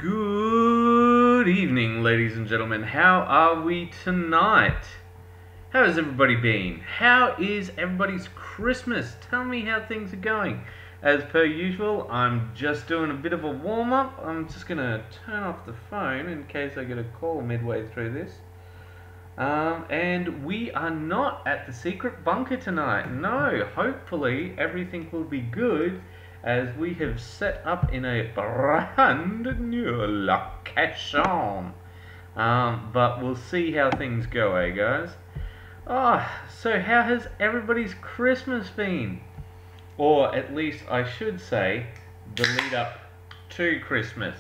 Good evening, ladies and gentlemen. How are we tonight? How has everybody been? How is everybody's Christmas? Tell me how things are going. As per usual, I'm just doing a bit of a warm-up. I'm just going to turn off the phone in case I get a call midway through this. And we are not at the secret bunker tonight. No, hopefully everything will be good, as we have set up in a brand new location. But we'll see how things go, eh guys? So how has everybody's Christmas been? Or at least I should say, the lead up to Christmas.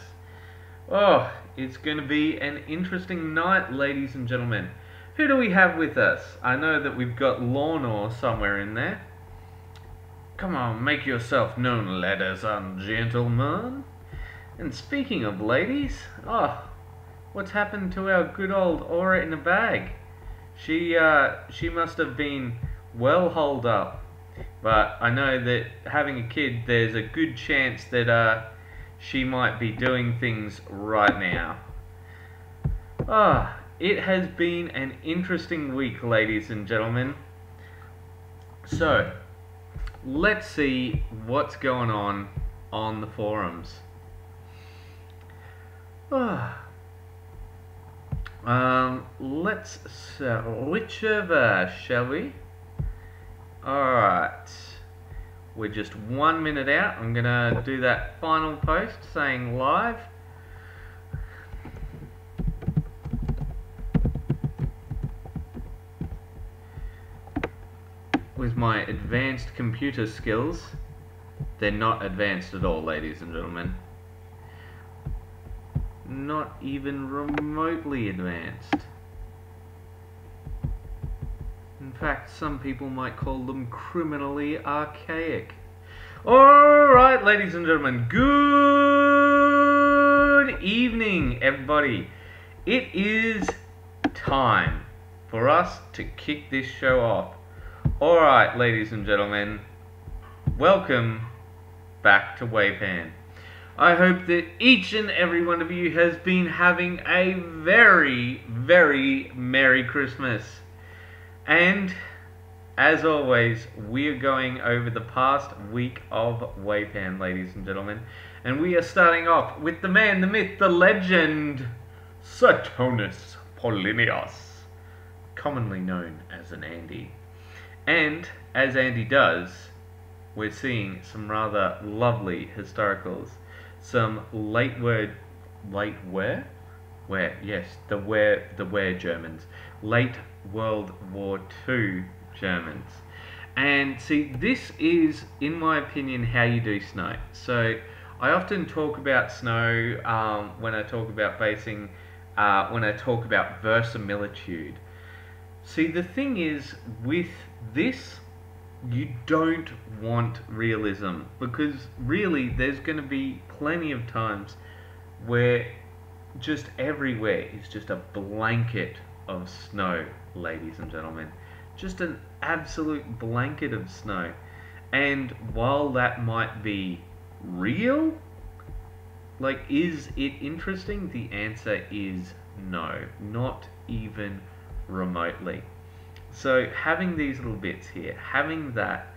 It's going to be an interesting night, ladies and gentlemen. Who do we have with us? I know that we've got Lorna somewhere in there. Come on, make yourself known, ladies and gentlemen. And speaking of ladies, what's happened to our good old Aura in a bag? She must have been well holed up. But I know that having a kid, there's a good chance that she might be doing things right now. It has been an interesting week, ladies and gentlemen. So, let's see what's going on the forums. Let's switch over, shall we? Alright. We're just 1 minute out. I'm gonna do that final post saying live. With my advanced computer skills, they're not advanced at all, ladies and gentlemen. Not even remotely advanced. In fact, some people might call them criminally archaic. Alright, ladies and gentlemen, good evening, everybody. It is time for us to kick this show off. Alright, ladies and gentlemen, welcome back to WAYPN. I hope that each and every one of you has been having a very, very Merry Christmas. And, as always, we are going over the past week of WAYPN, ladies and gentlemen. And we are starting off with the man, the myth, the legend, Saturninus Polynius, commonly known as an Andy. And, as Andy does, we're seeing some rather lovely historicals. Some the Germans. Late World War II Germans. And see, this is, in my opinion, how you do snow. So, I often talk about snow when I talk about when I talk about verisimilitude. See, the thing is, with this, you don't want realism, because really there's going to be plenty of times where just everywhere is just a blanket of snow, ladies and gentlemen. Just an absolute blanket of snow. And while that might be real, like, is it interesting? The answer is no, not even remotely. So having these little bits here, having that,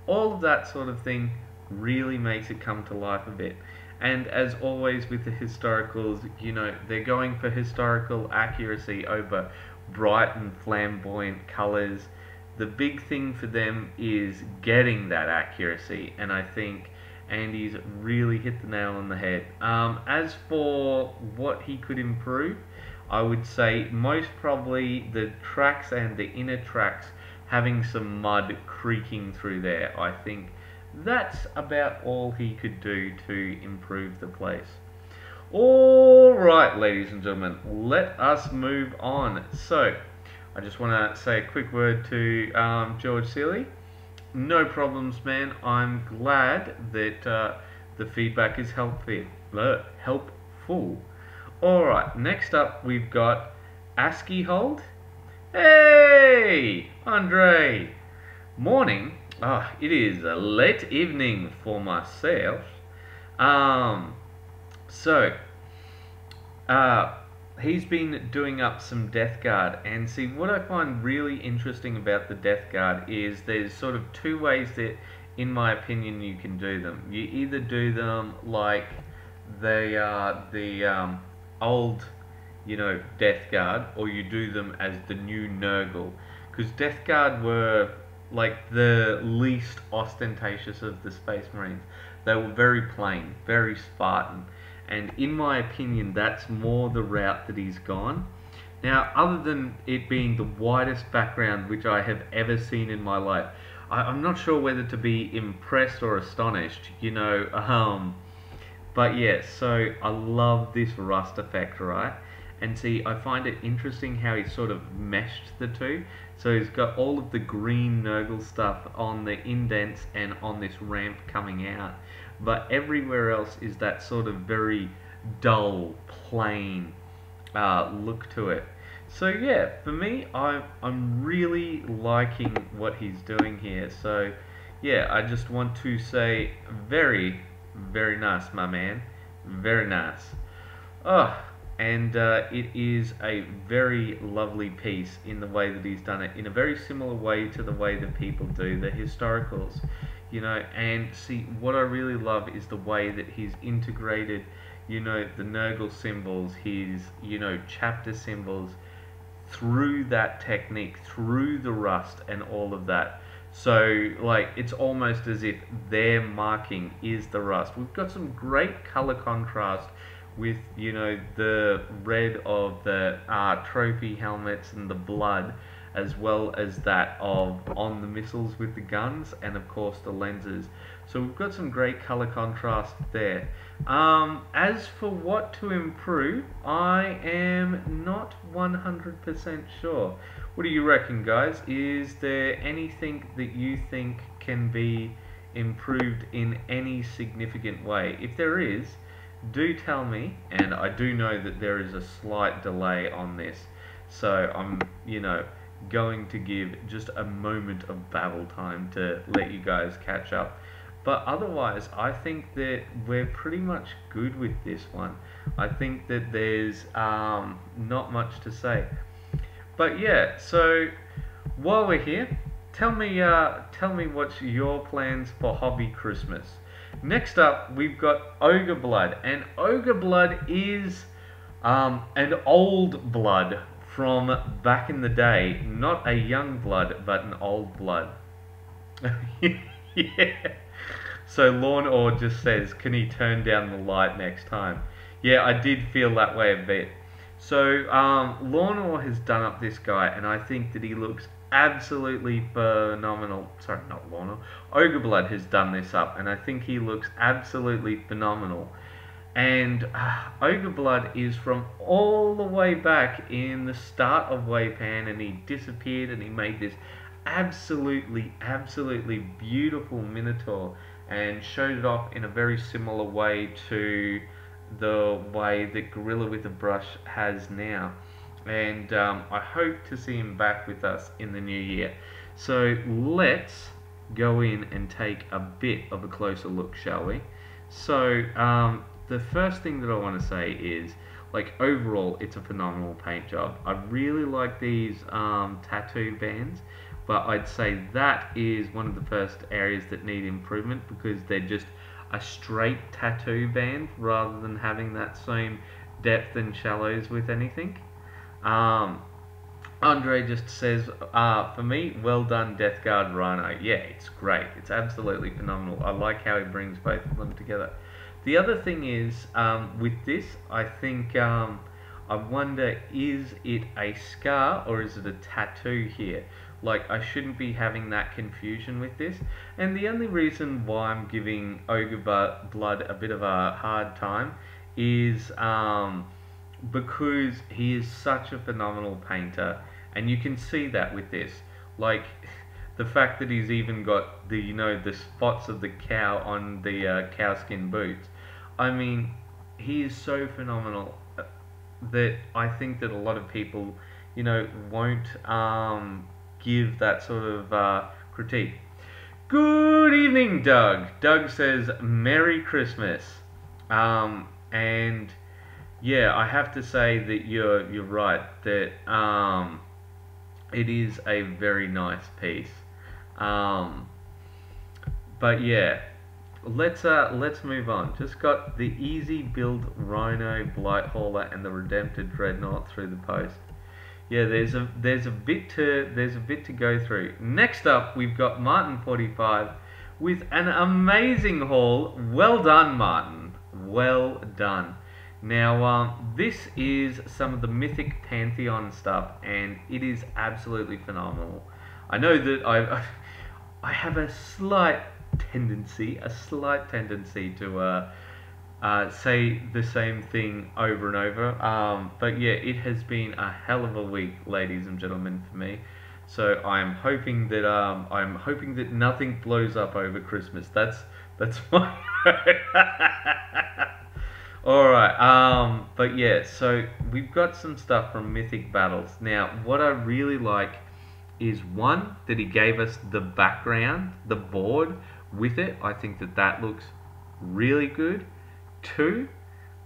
all of that sort of thing really makes it come to life a bit. And as always with the historicals, you know, they're going for historical accuracy over bright and flamboyant colours. The big thing for them is getting that accuracy, and I think Andy's really hit the nail on the head. As for what he could improve, I would say most probably the tracks and the inner tracks having some mud creaking through there. I think that's about all he could do to improve the place. Alright, ladies and gentlemen, let us move on. So, I just want to say a quick word to George Seeley. No problems, man. I'm glad that the feedback is helpful. Alright, next up we've got ASCII Hold. Hey, Andre. Morning. It is a late evening for myself. So, uh, he's been doing up some Death Guard, and see what I find really interesting about the Death Guard is there's sort of two ways that, in my opinion, you can do them. You either do them like they are the old, Death Guard, or you do them as the new Nurgle, because Death Guard were like the least ostentatious of the Space Marines. They were very plain, very Spartan, and in my opinion, that's more the route that he's gone. Now, other than it being the widest background which I have ever seen in my life, I'm not sure whether to be impressed or astonished, but yeah, so I love this rust effect, right? And see, I find it interesting how he sort of meshed the two. So he's got all of the green Nurgle stuff on the indents and on this ramp coming out, but everywhere else is that sort of very dull, plain look to it. So yeah, for me, I'm really liking what he's doing here. So yeah, I just want to say very, very nice, my man. Very nice. Oh, and it is a very lovely piece in the way that he's done it, in a very similar way to the way that people do the historicals. And see, what I really love is the way that he's integrated, the Nurgle symbols, his, chapter symbols, through that technique, through the rust and all of that. So, like, it's almost as if their marking is the rust. We've got some great color contrast with, the red of the trophy helmets and the blood, as well as that of on the missiles with the guns, and of course the lenses. So we've got some great color contrast there. As for what to improve, I am not 100% sure. What do you reckon, guys? Is there anything that you think can be improved in any significant way? If there is, do tell me, and I do know that there is a slight delay on this, so I'm, going to give just a moment of babble time to let you guys catch up. But otherwise, I think that we're pretty much good with this one. I think that there's not much to say. But yeah, so while we're here, tell me what's your plans for Hobby Christmas. Next up, we've got Ogre Blood, and Ogre Blood is an old blood from back in the day, not a young blood, but an old blood. Yeah. So Lawn just says, can he turn down the light next time? Yeah, I did feel that way a bit. So Lawn has done up this guy, and I think that he looks absolutely phenomenal. Sorry, not Lawn Ogre Blood has done this up, and I think he looks absolutely phenomenal. And Ogre Blood is from all the way back in the start of WAYPN, and he disappeared and he made this absolutely, absolutely beautiful Minotaur and showed it off in a very similar way to the way that Gorilla with a Brush has now. And I hope to see him back with us in the new year. So let's go in and take a bit of a closer look, shall we? So the first thing that I want to say is, like, overall, it's a phenomenal paint job. I really like these tattoo bands, but I'd say that is one of the first areas that need improvement, because they're just a straight tattoo band rather than having that same depth and shallows with anything. Andre just says, for me, well done, Death Guard Rhino. Yeah, it's great. It's absolutely phenomenal. I like how he brings both of them together. The other thing is, with this, I think, I wonder, is it a scar or is it a tattoo here? Like, I shouldn't be having that confusion with this. And the only reason why I'm giving Ogre Blood a bit of a hard time is because he is such a phenomenal painter. And you can see that with this. Like, the fact that he's even got the, the spots of the cow on the cowskin boots. I mean, he is so phenomenal that I think that a lot of people, won't give that sort of critique. Good evening, Doug. Doug says, Merry Christmas. And yeah, I have to say that you're right that it is a very nice piece. Um, but yeah, let's move on. Just got the easy build Rhino Blight Hauler and the Redempted Dreadnought through the post. Yeah, there's a bit to go through. Next up, we've got Martin 45 with an amazing haul. Well done, Martin. Well done. Now, this is some of the Mythic Pantheon stuff, and it is absolutely phenomenal. I know that I have a slight tendency to say the same thing over and over. But yeah, it has been a hell of a week, ladies and gentlemen, for me. So I'm hoping that nothing blows up over Christmas. That's my all right. But yeah, so we've got some stuff from Mythic Battles. Now, what I really like is one that he gave us the background, the board with it. I think that looks really good. Two,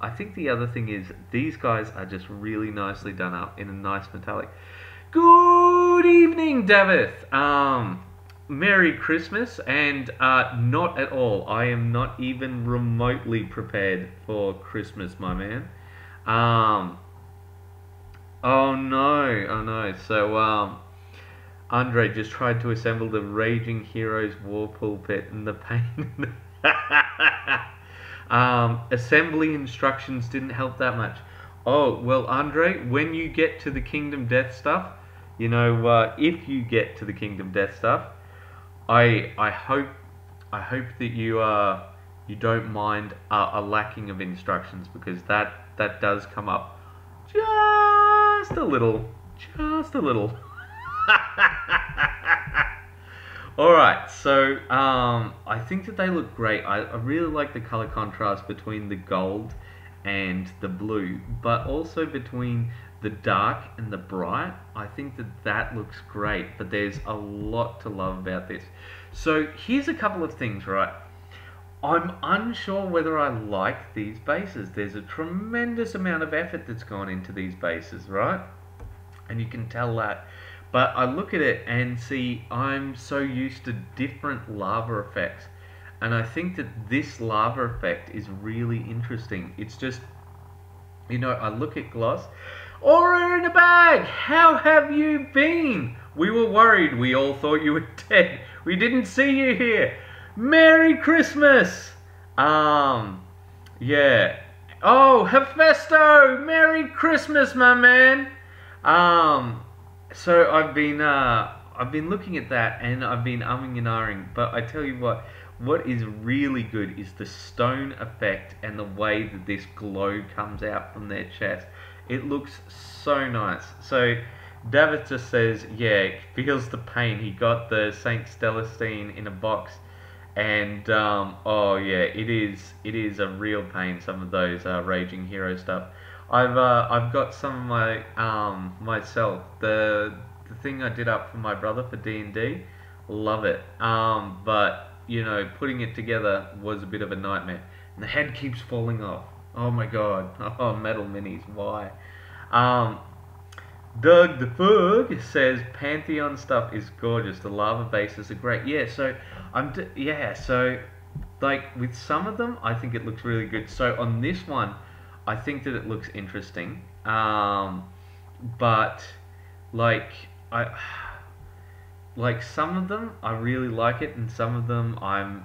I think the other thing is these guys are just really nicely done up in a nice metallic. Good evening, Davith. Merry Christmas, and not at all. I am not even remotely prepared for Christmas, my man. Oh no. So Andre just tried to assemble the Raging Heroes War Pulpit and the pain. Assembly instructions didn't help that much. Oh, well, Andre, when you get to the Kingdom Death stuff, you know, if you get to the Kingdom Death stuff, I hope that you don't mind a lacking of instructions, because that does come up just a little. Alright, so I think that they look great. I really like the color contrast between the gold and the blue, but also between the dark and the bright. I think that looks great, but there's a lot to love about this. So here's a couple of things, right? I'm unsure whether I like these bases. There's a tremendous amount of effort that's gone into these bases, right? And you can tell that. But I look at it and see I'm so used to different lava effects. And I think that this lava effect is really interesting. It's just, you know, I look at Gloss. Aura in a bag! How have you been? We were worried. We all thought you were dead. We didn't see you here. Merry Christmas! Yeah. Oh, Hephaestus! Merry Christmas, my man! So I've been looking at that, and I've been umming and ahhing, but I tell you what is really good is the stone effect and the way that this glow comes out from their chest. It looks so nice. So David just says, yeah, feels the pain. He got the Saint Celestine in a box, and oh yeah, it is a real pain. Some of those Raging Hero stuff. I've got some of my myself. The thing I did up for my brother for D&D, love it. But you know, putting it together was a bit of a nightmare. And the head keeps falling off. Oh my god. Oh, metal minis. Why? Doug the Fug says Pantheon stuff is gorgeous. The lava bases are great. Yeah. So So like with some of them, I think it looks really good. So on this one, I think that it looks interesting, but like some of them I really like it, and some of them I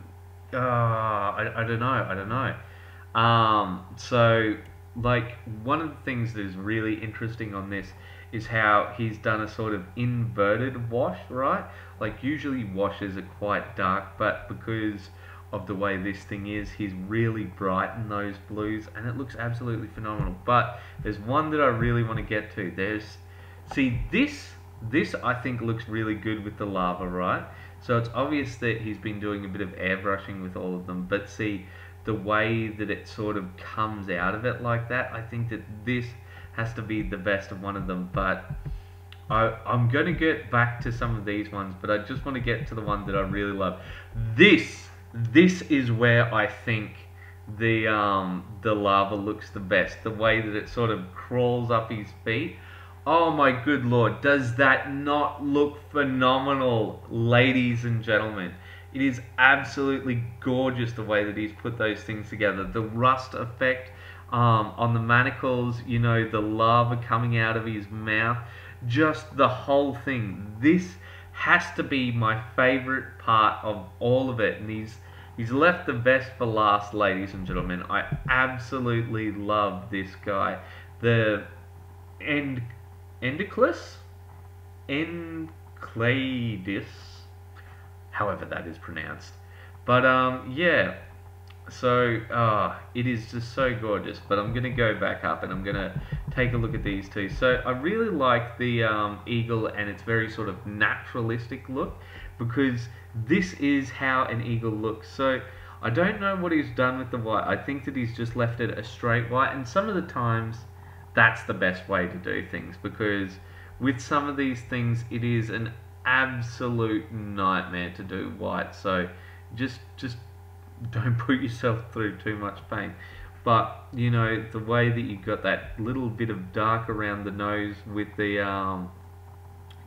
don't know. So like one of the things that is really interesting on this is how he's done a sort of inverted wash, right? Like usually washes are quite dark, but because of the way this thing is, he's really brightened those blues, and it looks absolutely phenomenal. But there's one that I really want to get to. This I think looks really good with the lava, right? So it's obvious that he's been doing a bit of airbrushing with all of them, but see the way that it sort of comes out of it like that, I think that this has to be the best of one of them. But I'm going to get back to some of these ones, but I just want to get to the one that I really love. This is where I think the lava looks the best. The way that it sort of crawls up his feet. Oh my good lord, does that not look phenomenal, ladies and gentlemen? It is absolutely gorgeous the way that he's put those things together. The rust effect on the manacles, you know, the lava coming out of his mouth, just the whole thing. This has to be my favorite part of all of it, and he's left the best for last, ladies and gentlemen. I absolutely love this guy. The Endiclus? Encladis, however that is pronounced. But yeah, so it is just so gorgeous. But I'm gonna go back up and I'm gonna take a look at these two. So I really like the eagle and its very sort of naturalistic look, because this is how an eagle looks. So I don't know what he's done with the white. I think that he's just left it a straight white, and some of the times that's the best way to do things, because with some of these things it is an absolute nightmare to do white. So just don't put yourself through too much pain. But you know, the way that you got that little bit of dark around the nose with the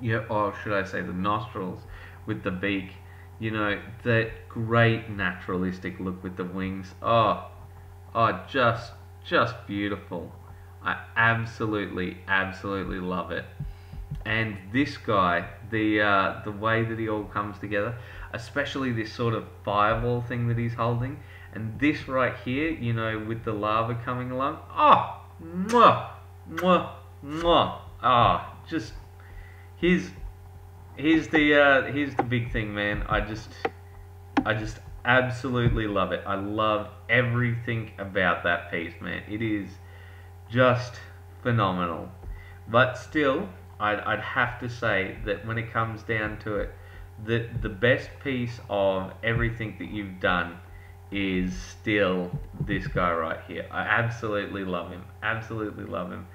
yeah, or should I say the nostrils with the beak, you know, that great naturalistic look with the wings. Oh, just beautiful. I absolutely love it. And this guy, the way that he all comes together, especially this sort of fireball thing that he's holding, and this right here, you know, with the lava coming along. Oh, mwah, mwah, mwah. Ah, just here's the big thing, man. I just absolutely love it. I love everything about that piece, man. It is just phenomenal. But still, I'd have to say that when it comes down to it, that the best piece of everything that you've done is still this guy right here. I absolutely love him. Absolutely love him.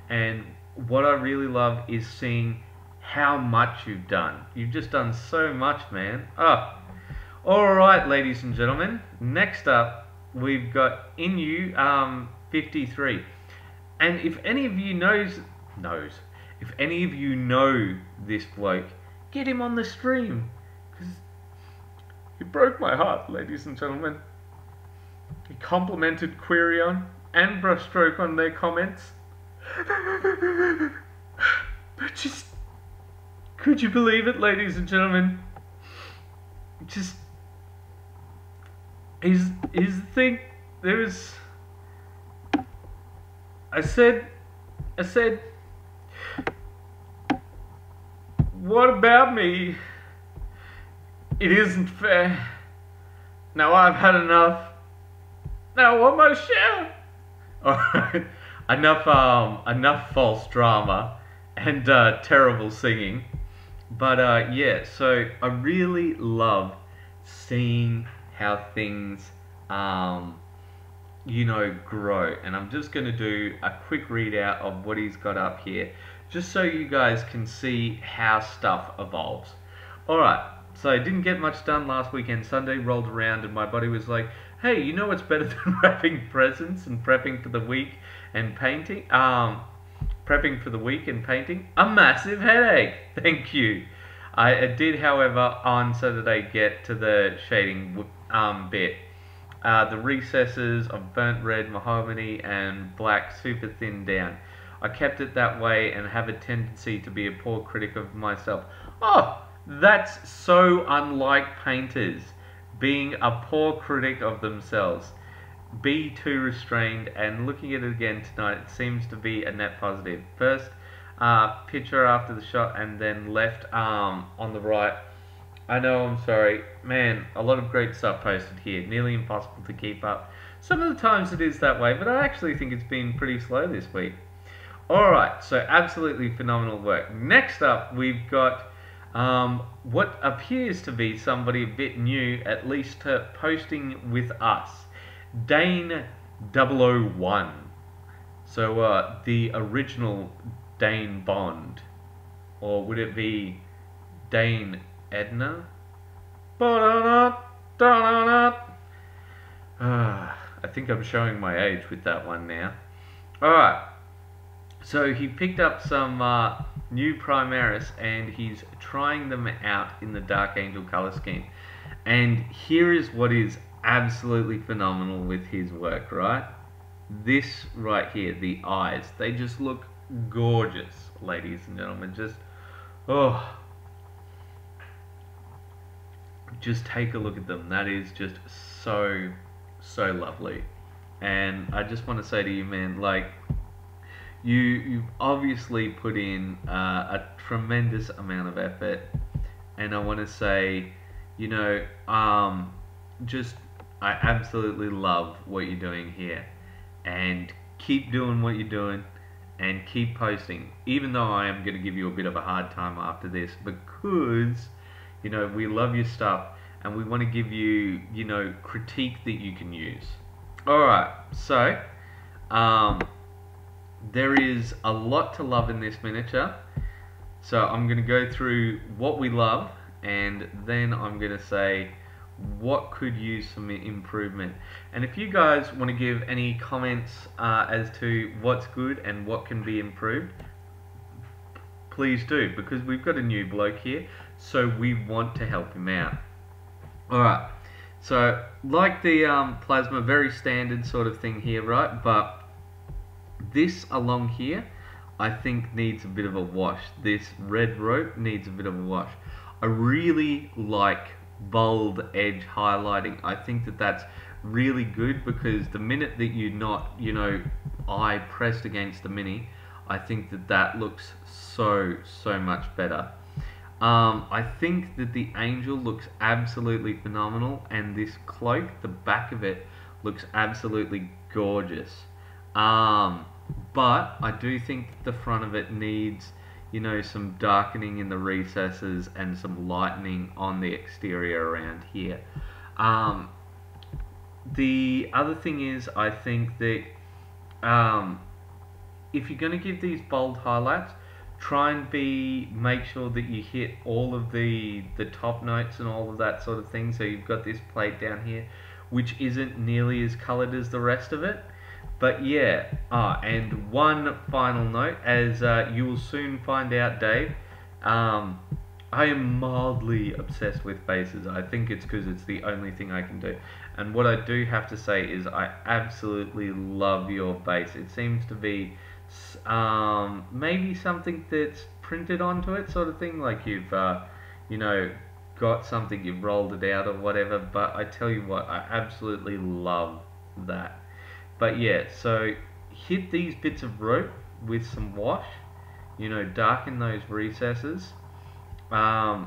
And what I really love is seeing how much you've done. You've just done so much, man. Oh. Alright, ladies and gentlemen. Next up, we've got Inu 53. And if any of you if any of you know this bloke, get him on the stream, because he broke my heart, ladies and gentlemen. He complimented Quirion and Brushstroke on their comments. But just, could you believe it, ladies and gentlemen? Just, here's the thing. There was, I said, what about me? It isn't fair. Now I've had enough. Now I want my share. Alright, enough false drama and terrible singing. But yeah, so I really love seeing how things you know, grow. And I'm just going to do a quick readout of what he's got up here, just so you guys can see how stuff evolves. Alright, so I didn't get much done last weekend. Sunday rolled around and my body was like, hey, you know what's better than wrapping presents and prepping for the week and painting? Prepping for the week and painting? A massive headache! Thank you. I did, however, on Saturday get to the shading bit. The recesses of burnt red, mahogany and black super thin down. I kept it that way and have a tendency to be a poor critic of myself. Oh, that's so unlike painters, being a poor critic of themselves. Be too restrained, and looking at it again tonight, it seems to be a net positive. First picture after the shot and then left on the right. I know, I'm sorry. Man, a lot of great stuff posted here. Nearly impossible to keep up. Some of the times it is that way, but I actually think it's been pretty slow this week. Alright, so absolutely phenomenal work. Next up, we've got what appears to be somebody a bit new, at least posting with us. Dane 001. So, the original Dane Bond. Or would it be Dane Edna? I think I'm showing my age with that one now. Alright, so he picked up some new Primaris and he's trying them out in the Dark Angel color scheme. And here is what is absolutely phenomenal with his work, right? This right here, the eyes, they just look gorgeous, ladies and gentlemen. Just take a look at them. That is just so lovely. And I just want to say to you, man, like, you've obviously put in a tremendous amount of effort, and I want to say, you know, I absolutely love what you're doing here, and keep doing what you're doing, and keep posting, even though I am going to give you a bit of a hard time after this, because, you know, we love your stuff, and we want to give you, you know, critique that you can use. Alright, so, there is a lot to love in this miniature, so I'm going to go through what we love, and then I'm going to say what could use some improvement. And if you guys want to give any comments as to what's good and what can be improved, please do, because we've got a new bloke here, so we want to help him out. Alright, so like the plasma, very standard sort of thing here, right? But this along here, I think needs a bit of a wash. This red rope needs a bit of a wash. I really like bold edge highlighting. I think that that's really good, because the minute that you're not, you know, eye pressed against the mini, I think that that looks so much better. I think that the angel looks absolutely phenomenal, and this cloak, the back of it, looks absolutely gorgeous. But I do think the front of it needs, you know, some darkening in the recesses and some lightening on the exterior around here. The other thing is, I think that if you're going to give these bold highlights, try and make sure that you hit all of the top notes and all of that sort of thing. So you've got this plate down here, which isn't nearly as coloured as the rest of it. But yeah, and one final note, as you will soon find out, Dave, I am mildly obsessed with bases. I think it's because it's the only thing I can do. And what I do have to say is I absolutely love your base. It seems to be maybe something that's printed onto it, sort of thing, like you've you know, got something, you've rolled it out or whatever. But I tell you what, I absolutely love that. But yeah, so hit these bits of rope with some wash, you know, darken those recesses. I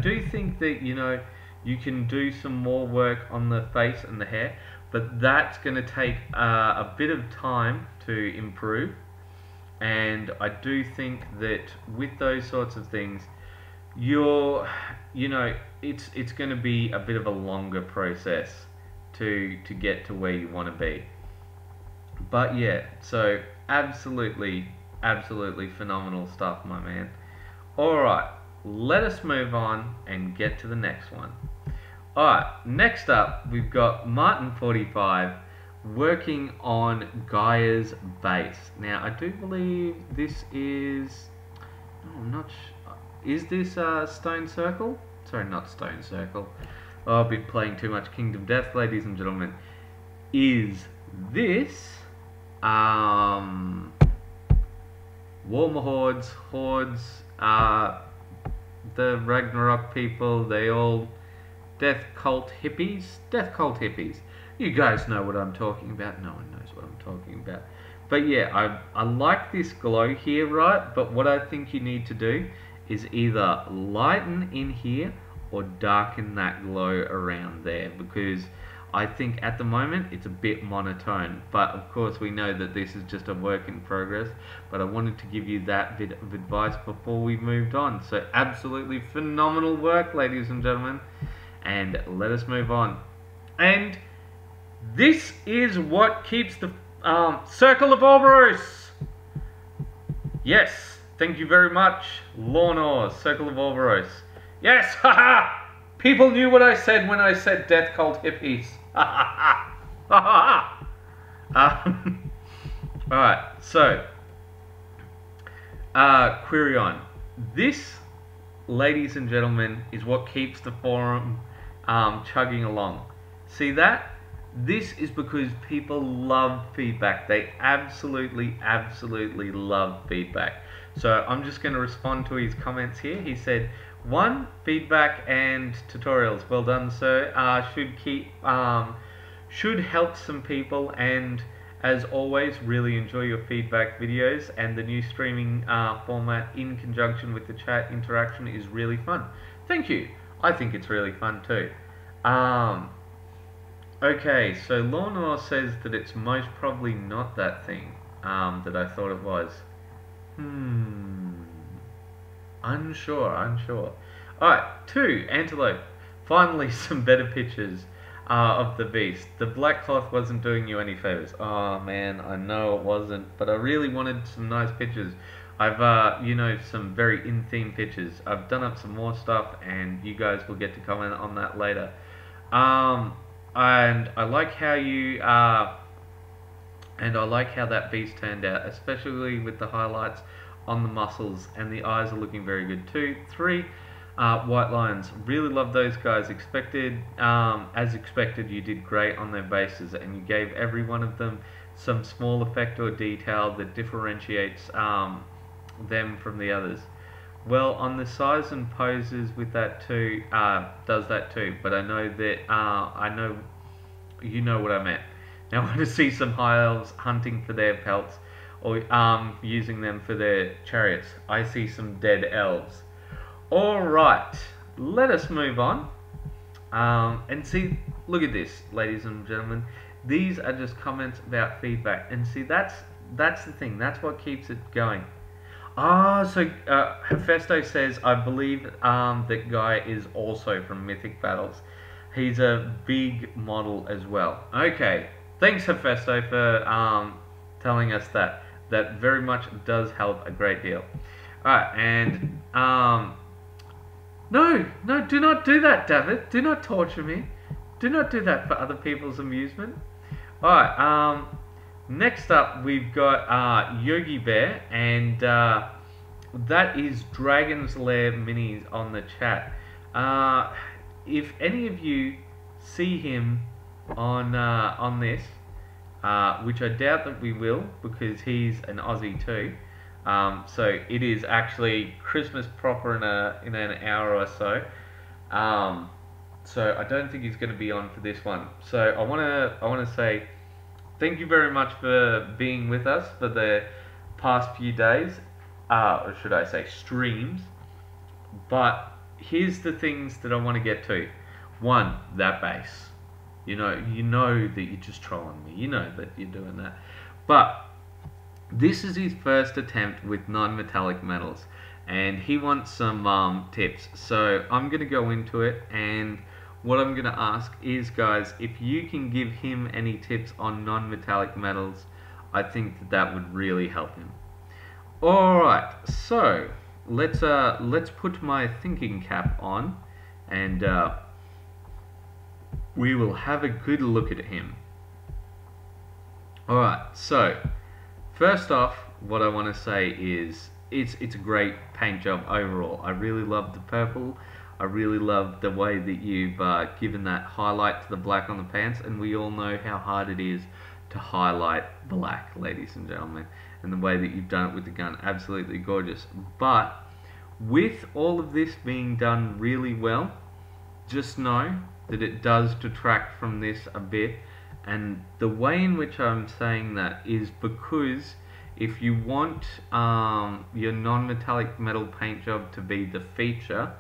do think that, you know, you can do some more work on the face and the hair, but that's going to take a bit of time to improve. And I do think that with those sorts of things, you know, it's going to be a bit of a longer process to get to where you want to be. But yeah, so absolutely phenomenal stuff, my man. Alright, let us move on and get to the next one. Alright, next up we've got Martin45 working on Gaia's base. Now I do believe this is, I'm not sure, is this Stone Circle? Sorry, not Stone Circle. Oh, I've been playing too much Kingdom Death, ladies and gentlemen. Is this Warmer Hordes, the Ragnarok people, they all Death Cult hippies. You guys know what I'm talking about. No one knows what I'm talking about. But yeah, I like this glow here, right? But what I think you need to do is either lighten in here or darken that glow around there, because I think at the moment it's a bit monotone. But of course we know that this is just a work in progress, but I wanted to give you that bit of advice before we moved on. So absolutely phenomenal work, ladies and gentlemen, and let us move on. And this is what keeps the Circle of Ouroboros. Yes, thank you very much, Lornor, Circle of Ouroboros. Yes, haha! People knew what I said when I said Death Cult hippies. Alright, so query on. This, ladies and gentlemen, is what keeps the forum chugging along. See that? This is because people love feedback. They absolutely, absolutely love feedback. So I'm just going to respond to his comments here. He said, 1, feedback and tutorials. Well done, sir. Should help some people, and as always, really enjoy your feedback videos, and the new streaming format in conjunction with the chat interaction is really fun. Thank you. I think it's really fun too. Okay, so Lornor says that it's most probably not that thing that I thought it was. Unsure. Alright, 2, antelope. Finally, some better pictures of the beast. The black cloth wasn't doing you any favors. Oh man, I know it wasn't, but I really wanted some nice pictures. I've, some very in-theme pictures. I've done up some more stuff, and you guys will get to comment on that later. And I like how that beast turned out, especially with the highlights on the muscles, and the eyes are looking very good too. 3, white lions. Really love those guys. As expected, you did great on their bases, and you gave every one of them some small effect or detail that differentiates them from the others. Well, on the size and poses with that too, does that too, but I know that, you know what I meant. Now I want to see some high elves hunting for their pelts, or using them for their chariots. I see some dead elves. Alright, let us move on. And see, look at this, ladies and gentlemen. These are just comments about feedback, and see, that's the thing, that's what keeps it going. So Hephaestus says, I believe that guy is also from Mythic Battles. He's a big model as well. Okay, thanks Hephaestus for telling us that. That very much does help a great deal. Alright, and no, do not do that, David. Do not torture me. Do not do that for other people's amusement. Alright, next up, we've got Yogi Bear, and that is Dragon's Lair Minis on the chat. If any of you see him on this, which I doubt that we will, because he's an Aussie too. So it is actually Christmas proper in an hour or so. So I don't think he's going to be on for this one. So I want to say thank you very much for being with us for the past few days, or should I say streams. But here's the things that I want to get to. 1, that base. You know that you're just trolling me. You know that you're doing that. But this is his first attempt with non-metallic metals, and he wants some tips. So I'm going to go into it, and what I'm going to ask is, guys, if you can give him any tips on non-metallic metals, I think that would really help him. Alright, so let's put my thinking cap on, and we will have a good look at him. Alright, so first off, what I want to say is it's a great paint job overall. I really love the purple. I really love the way that you've given that highlight to the black on the pants, and we all know how hard it is to highlight black, ladies and gentlemen, and the way that you've done it with the gun, absolutely gorgeous. But with all of this being done really well, just know that it does detract from this a bit, and the way in which I'm saying that is because if you want your non-metallic metal paint job to be the feature,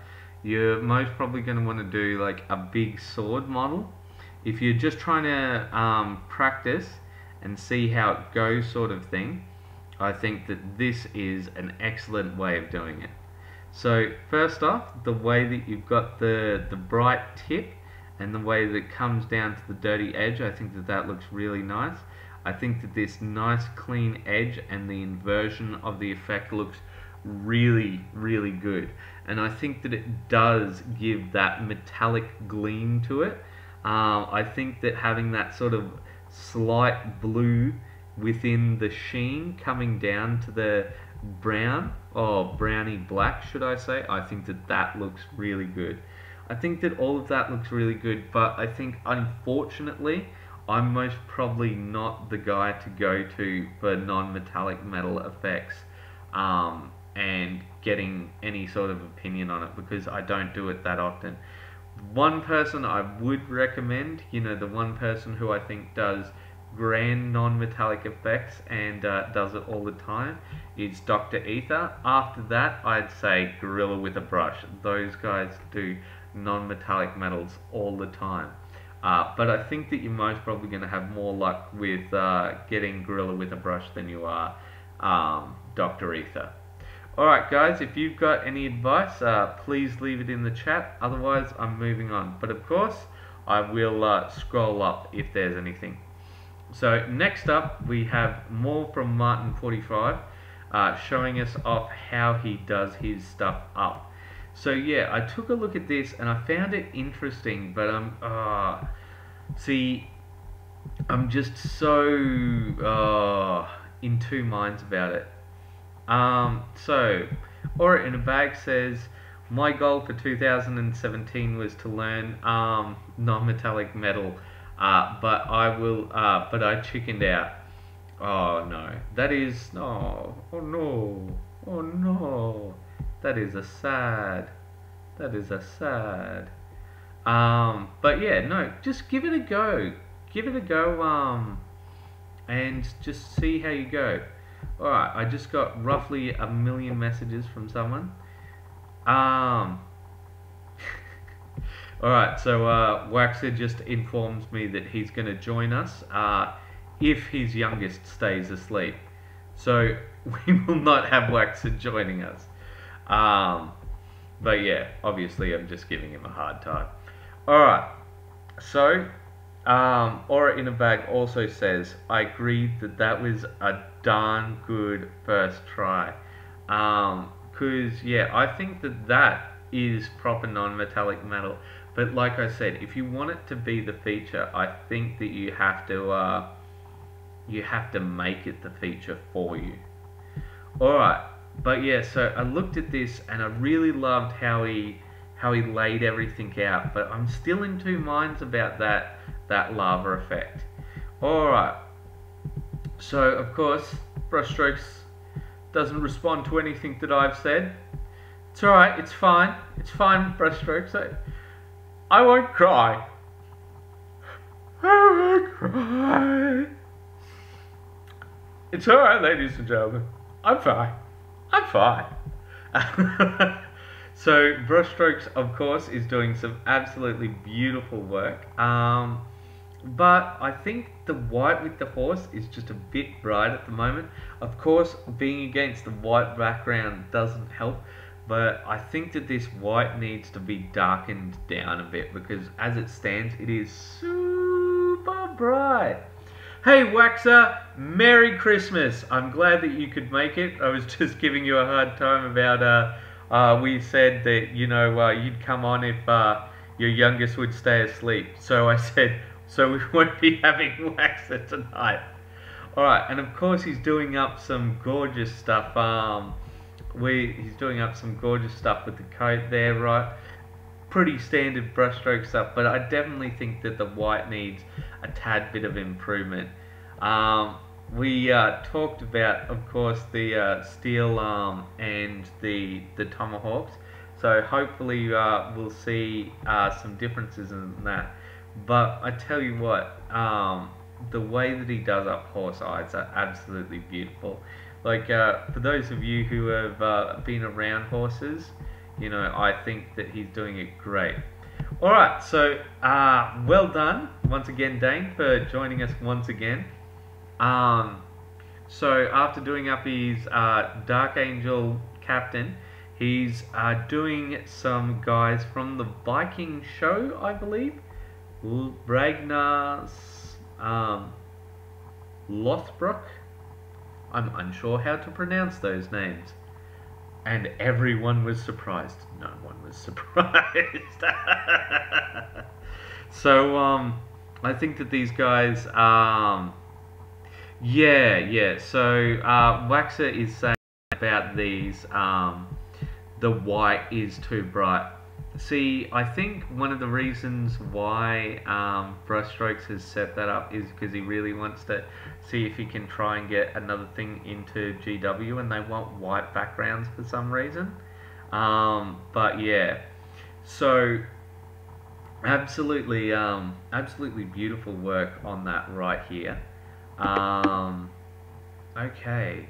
you're most probably going to want to do like a big sword model. If you're just trying to practice and see how it goes sort of thing, I think that this is an excellent way of doing it. So first off, the way that you've got the bright tip and the way that it comes down to the dirty edge, I think that looks really nice. I think that this nice clean edge and the inversion of the effect looks really, really good. And I think that it does give that metallic gleam to it. I think that having that sort of slight blue within the sheen coming down to the brown, or browny black should I say. I think that that looks really good. I think that all of that looks really good, but I think unfortunately I'm most probably not the guy to go to for non-metallic metal effects, and getting any sort of opinion on it, because I don't do it that often. One person I would recommend, the one person who I think does grand non-metallic effects and does it all the time, is Dr. Ether. After that, I'd say Gorilla with a Brush. Those guys do non-metallic metals all the time. But I think that you're most probably going to have more luck with getting Gorilla with a Brush than you are Dr. Ether. Alright guys, if you've got any advice, please leave it in the chat. Otherwise, I'm moving on. But of course, I will scroll up if there's anything. So next up, we have more from Martin45, showing us off how he does his stuff up. So yeah, I took a look at this and I found it interesting, but see, I'm just so in two minds about it. So, Aura in a Bag says, my goal for 2017 was to learn non-metallic metal, but I chickened out. Oh no, that is, oh no, oh no, that is a sad, but yeah, no, just give it a go, and just see how you go. Alright, I just got roughly 1 million messages from someone. Alright, so Waxer just informs me that he's going to join us if his youngest stays asleep. So we will not have Waxer joining us. But yeah, obviously I'm just giving him a hard time. Alright, so Aura in a Bag also says, I agree that that was a darn good first try. Cause yeah, I think that that is proper non-metallic metal. But like I said, if you want it to be the feature, I think that you have to make it the feature for you. Alright, but yeah, so I looked at this and I really loved how he laid everything out, but I'm still in two minds about that lava effect. Alright, so of course Brushstrokes doesn't respond to anything that I've said. It's alright, it's fine Brushstrokes. I won't cry. I won't cry. It's alright, ladies and gentlemen. I'm fine. So Brushstrokes, of course, is doing some absolutely beautiful work. But I think the white with the horse is just a bit bright at the moment. Of course, being against the white background doesn't help, but I think that this white needs to be darkened down a bit, because as it stands, it is super bright. Hey Waxer, Merry Christmas. I'm glad that you could make it. I was just giving you a hard time about, we said that, you'd come on if your youngest would stay asleep. So I said, so we won't be having Waxer tonight. Alright, and of course he's doing up some gorgeous stuff. He's doing up some gorgeous stuff with the coat there, right? Pretty standard brushstroke stuff, but I definitely think that the white needs a tad bit of improvement. We talked about, of course, the steel and the tomahawks, so hopefully we'll see some differences in that. But I tell you what, the way that he does up horse eyes are absolutely beautiful. Like, for those of you who have been around horses, I think that he's doing it great. Alright, so well done once again, Dane, for joining us once again. So after doing up his Dark Angel captain, he's doing some guys from the Viking show, I believe. Ragnar's Lothbrok. I'm unsure how to pronounce those names. And everyone was surprised. No one was surprised. So, I think that these guys, yeah. So Waxer is saying about these, the white is too bright. See, I think one of the reasons why Brushstrokes has set that up is because he really wants to see if he can try and get another thing into GW, and they want white backgrounds for some reason. But yeah, so absolutely, absolutely beautiful work on that right here. Okay,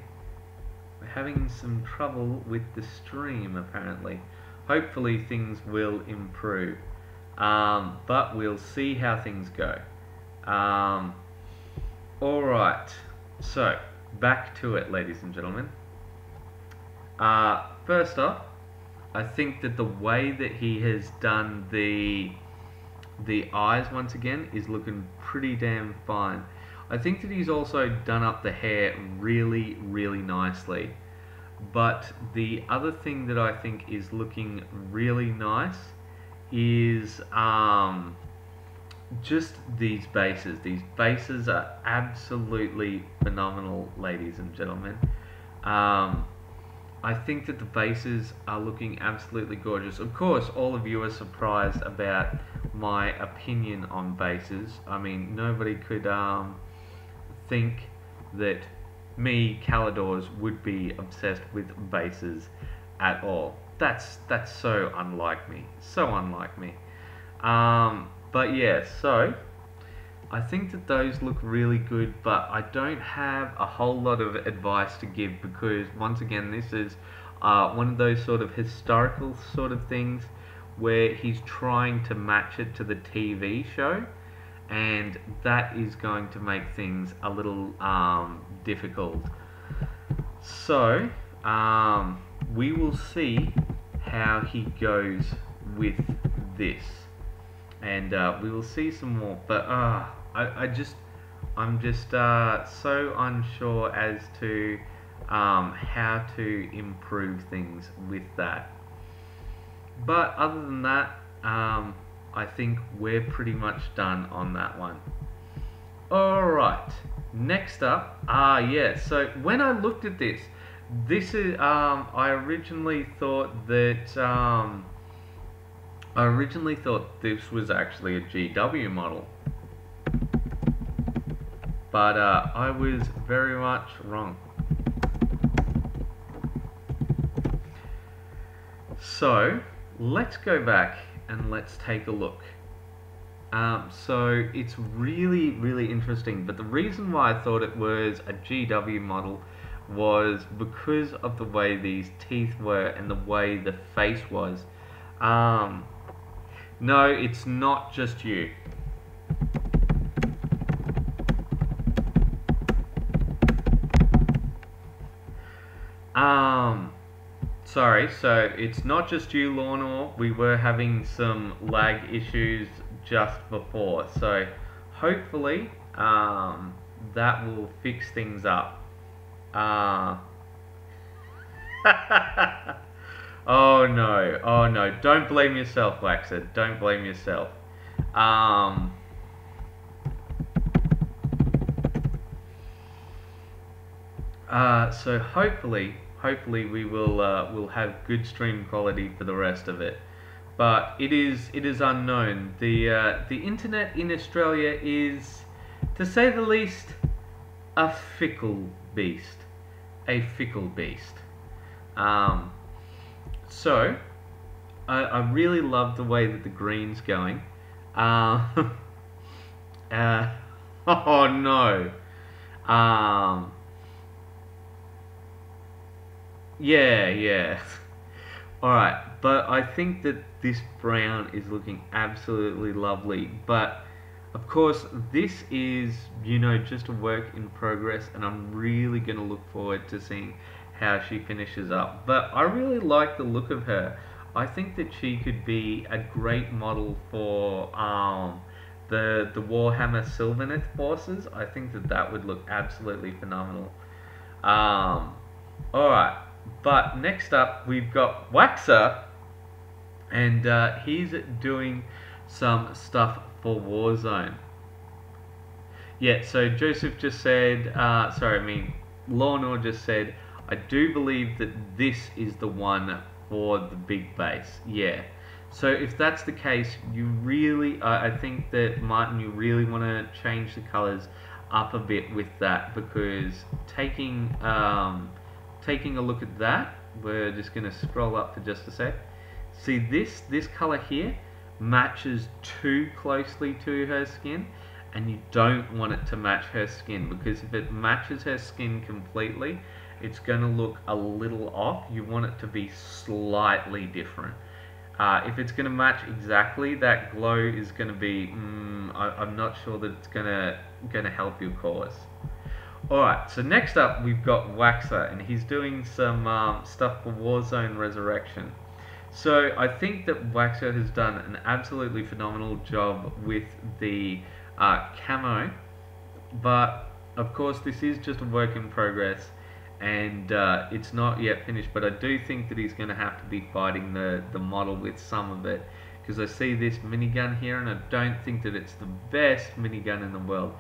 we're having some trouble with the stream apparently. Hopefully things will improve, but we'll see how things go. Alright, so back to it, ladies and gentlemen. First off, I think that the way that he has done the eyes once again is looking pretty damn fine. I think that he's also done up the hair really, really nicely. But the other thing that I think is looking really nice is just these bases. These bases are absolutely phenomenal, ladies and gentlemen. I think that the bases are looking absolutely gorgeous. Of course, all of you are surprised about my opinion on bases. I mean, nobody could think that me, Calidors, would be obsessed with bases at all. That's so unlike me. So unlike me. But yeah, so I think that those look really good, but I don't have a whole lot of advice to give because once again this is one of those sort of historical sort of things where he's trying to match it to the TV show, and that is going to make things a little difficult. So we will see how he goes with this, and we will see some more, but I'm just so unsure as to how to improve things with that. But other than that, I think we're pretty much done on that one. Alright, next up, yeah, so when I looked at this, this is, I originally thought that, this was actually a GW model. But I was very much wrong. So let's go back and let's take a look. So it's really, really interesting, but the reason why I thought it was a GW model was because of the way these teeth were and the way the face was. No, it's not just you. Sorry, so it's not just you, Lornor. We were having some lag issues just before, so hopefully that will fix things up. Oh no, don't blame yourself, Waxer, don't blame yourself. So hopefully we will have good stream quality for the rest of it, but it is unknown. The internet in Australia is, to say the least, a fickle beast. So I really love the way that the green's going. Oh no. Yeah. Alright, but I think that this brown is looking absolutely lovely. But, of course, this is, just a work in progress, and I'm really going to look forward to seeing how she finishes up. But I really like the look of her. I think that she could be a great model for the Warhammer Sylvaneth forces. I think that would look absolutely phenomenal. Alright. But next up, we've got Waxer, and he's doing some stuff for Warzone. Yeah, so Joseph just said, Lornor just said, I do believe that this is the one for the big base. Yeah. So if that's the case, you really, I think that Martin, you really want to change the colors up a bit with that, because taking a look at that, we're just going to scroll up for just a sec. See this color here matches too closely to her skin, and you don't want it to match her skin, because if it matches her skin completely, it's going to look a little off. You want it to be slightly different. If it's going to match exactly, that glow is going to be, I'm not sure that it's going to help your cause. Alright, so next up we've got Waxer, and he's doing some stuff for Warzone Resurrection. So I think that Waxer has done an absolutely phenomenal job with the camo, but of course this is just a work in progress, and it's not yet finished, but I do think that he's going to have to be fighting the model with some of it, because I see this minigun here and I don't think that it's the best minigun in the world,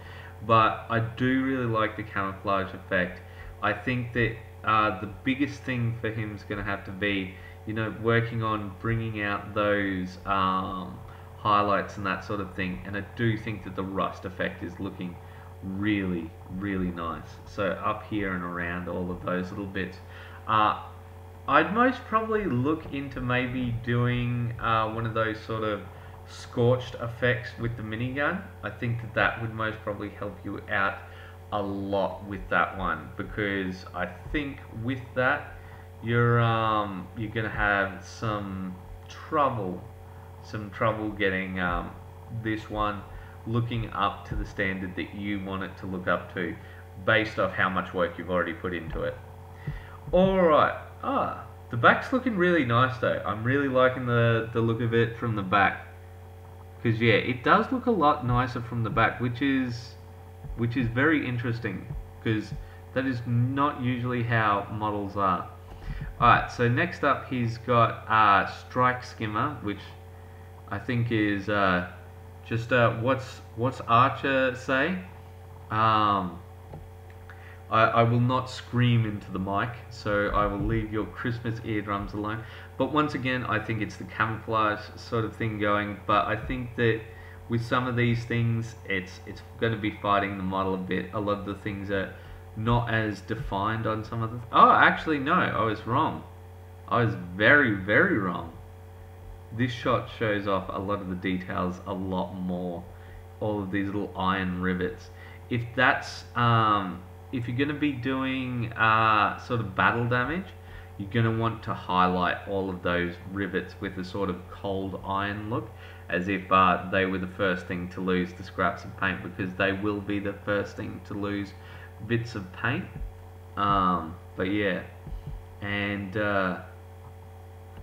but I do really like the camouflage effect. I think that the biggest thing for him is going to have to be, you know, working on bringing out those highlights and that sort of thing, and I do think that the rust effect is looking really, really nice. So up here and around all of those little bits. I'd most probably look into maybe doing one of those sort of scorched effects with the minigun. I think that that would most probably help you out a lot with that one, because I think with that you're gonna have some trouble getting this one looking up to the standard that you want it to look up to, based off how much work you've already put into it. Alright, the back's looking really nice though. I'm really liking the look of it from the back, because yeah, it does look a lot nicer from the back, which is very interesting, because that is not usually how models are. Alright, so next up he's got Strike Skimmer, which I think is just what's Archer say? I will not scream into the mic, so I will leave your Christmas eardrums alone. But once again, I think it's the camouflage sort of thing going, but I think that with some of these things, it's going to be fighting the model a bit. A lot of the things are not as defined on some of the... Oh, actually no, I was wrong. I was very, very wrong. This shot shows off a lot of the details a lot more. All of these little iron rivets. If that's... if you're going to be doing sort of battle damage, you're going to want to highlight all of those rivets with a sort of cold iron look, as if they were the first thing to lose the scraps of paint, because they will be the first thing to lose bits of paint. But yeah, and are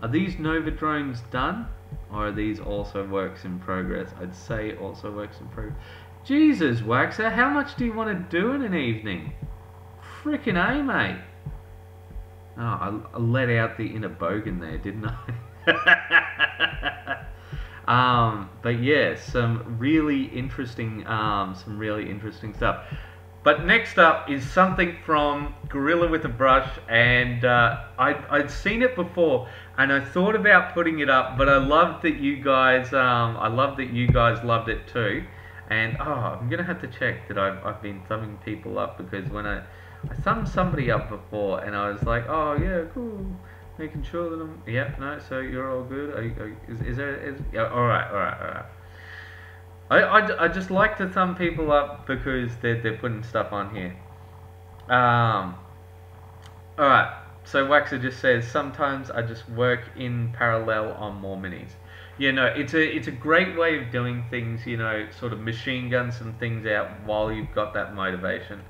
these Nova drones done, or are these also works in progress? I'd say also works in progress. Jesus, Waxer, how much do you want to do in an evening? Frickin' A, mate. Oh, I let out the inner bogan there, didn't I? But yeah, some really interesting stuff. But next up is something from Gorilla with a Brush, and I'd seen it before, and I thought about putting it up, but I loved that you guys, loved it too. And I'm gonna have to check that I've been thumbing people up, because when I thumbed somebody up before, and I was like, oh yeah, cool, making sure that I'm, yep, no, so you're all good. Yeah, all right. I just like to thumb people up because they're putting stuff on here. All right. So Waxer just says, sometimes I just work in parallel on more minis. Yeah, no, it's a great way of doing things, you know, sort of machine gun some things out while you've got that motivation.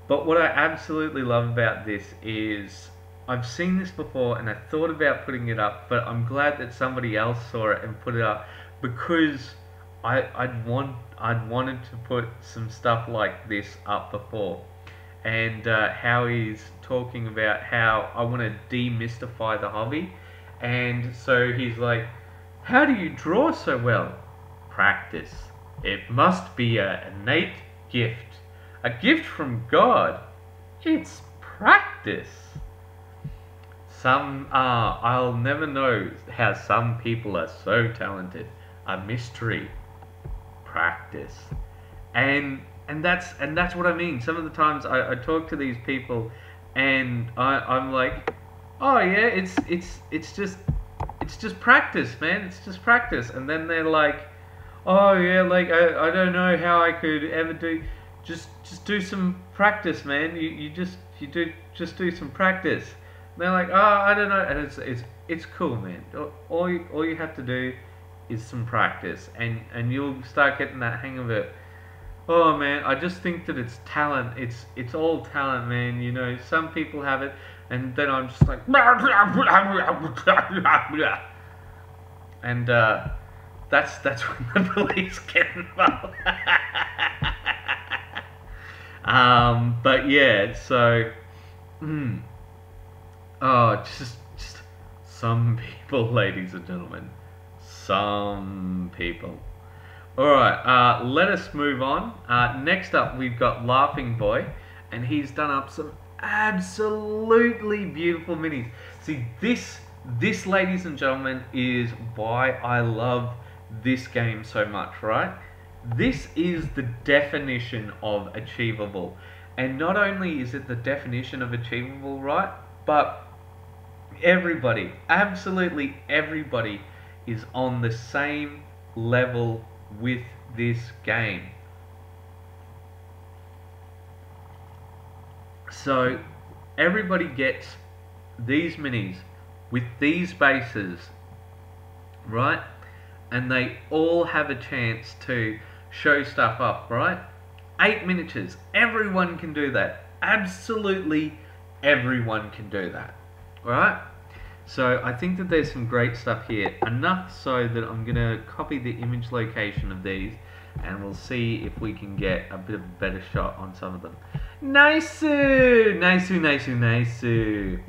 But what I absolutely love about this is, I've seen this before and I thought about putting it up, but I'm glad that somebody else saw it and put it up, because I'd wanted to put some stuff like this up before. And how he's talking about how I want to demystify the hobby, and so he's like, how do you draw so well? Practice. It must be an innate gift. A gift from God. It's practice. I'll never know how some people are so talented. A mystery. Practice. And that's what I mean. Some of the times I talk to these people and I'm like, oh yeah, it's just practice, man. It's just practice. And then they're like, oh yeah, like I don't know how I could ever do. Just do some practice, man. You just do some practice. And they're like, oh, I don't know. And it's cool, man. All you have to do is some practice, and you'll start getting that hang of it. Oh man, I just think that it's talent. It's all talent, man. You know, some people have it, and then I'm just like, and that's when the police get involved. But yeah, so, oh, just some people, ladies and gentlemen, some people. Alright, let us move on. Next up, we've got Laughing Boy, and he's done up some absolutely beautiful minis. See, this, ladies and gentlemen, is why I love this game so much, right? This is the definition of achievable. And not only is it the definition of achievable, right? But everybody, absolutely everybody, is on the same level with this game. So everybody gets these minis with these bases, right? And they all have a chance to show stuff up, right? 8 miniatures. Everyone can do that. Absolutely everyone can do that. Alright? So I think that there's some great stuff here. Enough so that I'm going to copy the image location of these, and we'll see if we can get a bit of a better shot on some of them. Nice-oo! Nice-oo, nice-oo, nice-oo.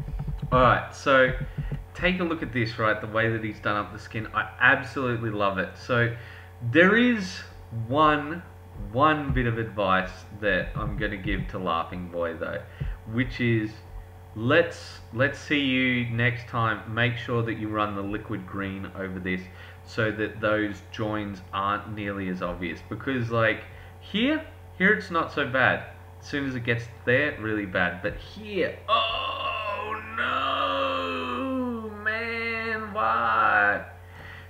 Alright, so take a look at this, right? The way that he's done up the skin. I absolutely love it. So there is one bit of advice that I'm going to give to Laughing Boy though, which is let's see you next time. Make sure that you run the liquid green over this so that those joins aren't nearly as obvious, because like here it's not so bad. As soon as it gets there, really bad. But here, oh no, man, why?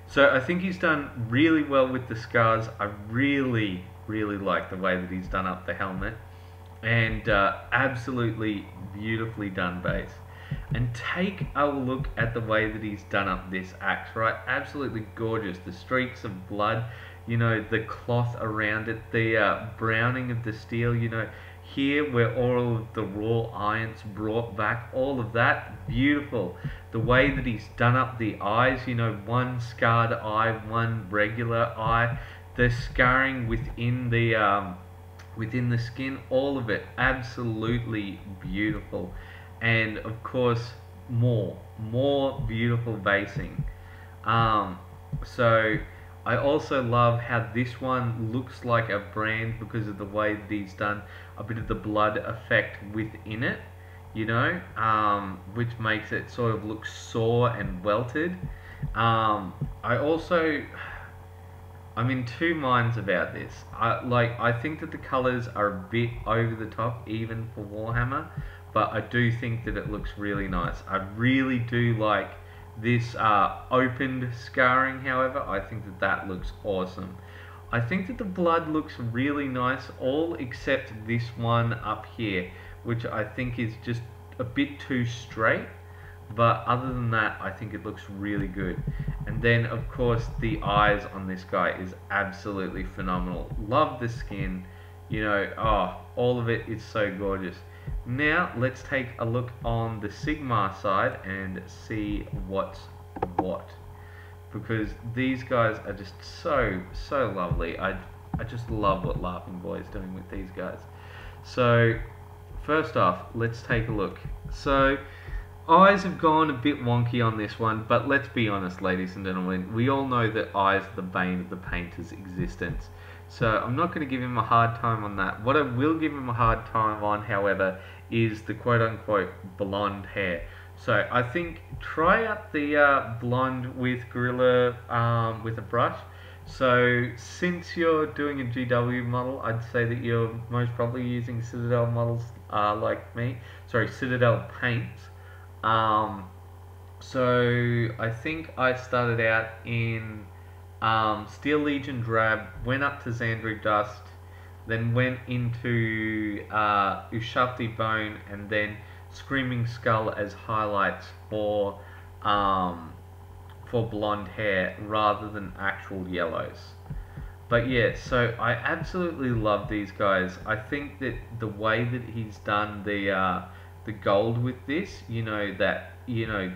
So I think he's done really well with the scars. I really like the way that he's done up the helmet, and absolutely beautifully done base. And take a look at the way that he's done up this axe, right? Absolutely gorgeous. The streaks of blood, you know, the cloth around it, the browning of the steel, you know, here where all of the raw irons brought back, all of that, beautiful. The way that he's done up the eyes, you know, one scarred eye, one regular eye, the scarring within the skin, all of it absolutely beautiful. And of course more beautiful basing. So I also love how this one looks like a brand because of the way that he's done a bit of the blood effect within it, you know, which makes it sort of look sore and welted. I'm in two minds about this. I think that the colors are a bit over the top even for Warhammer, but I do think that it looks really nice. I really do like this opened scarring, however. I think that that looks awesome. I think that the blood looks really nice, all except this one up here, which I think is just a bit too straight. But other than that, I think it looks really good. And then, of course, the eyes on this guy is absolutely phenomenal. Love the skin, you know, oh, all of it is so gorgeous. Now, let's take a look on the Sigmar side and see what's what. Because these guys are just so lovely. I just love what Laughing Boy is doing with these guys. So, first off, let's take a look. So, eyes have gone a bit wonky on this one, but let's be honest, ladies and gentlemen, we all know that eyes are the bane of the painter's existence. So I'm not going to give him a hard time on that. What I will give him a hard time on, however, is the quote-unquote blonde hair. So I think try out the blonde with Gorilla with a brush. So since you're doing a GW model, I'd say that you're most probably using Citadel models like me. Sorry, Citadel paints. So I think I started out in Steel Legion Drab, went up to Xandri Dust, then went into Ushafti Bone, and then Screaming Skull as highlights for blonde hair rather than actual yellows. But yeah, so I absolutely love these guys. I think that the way that he's done the gold with this,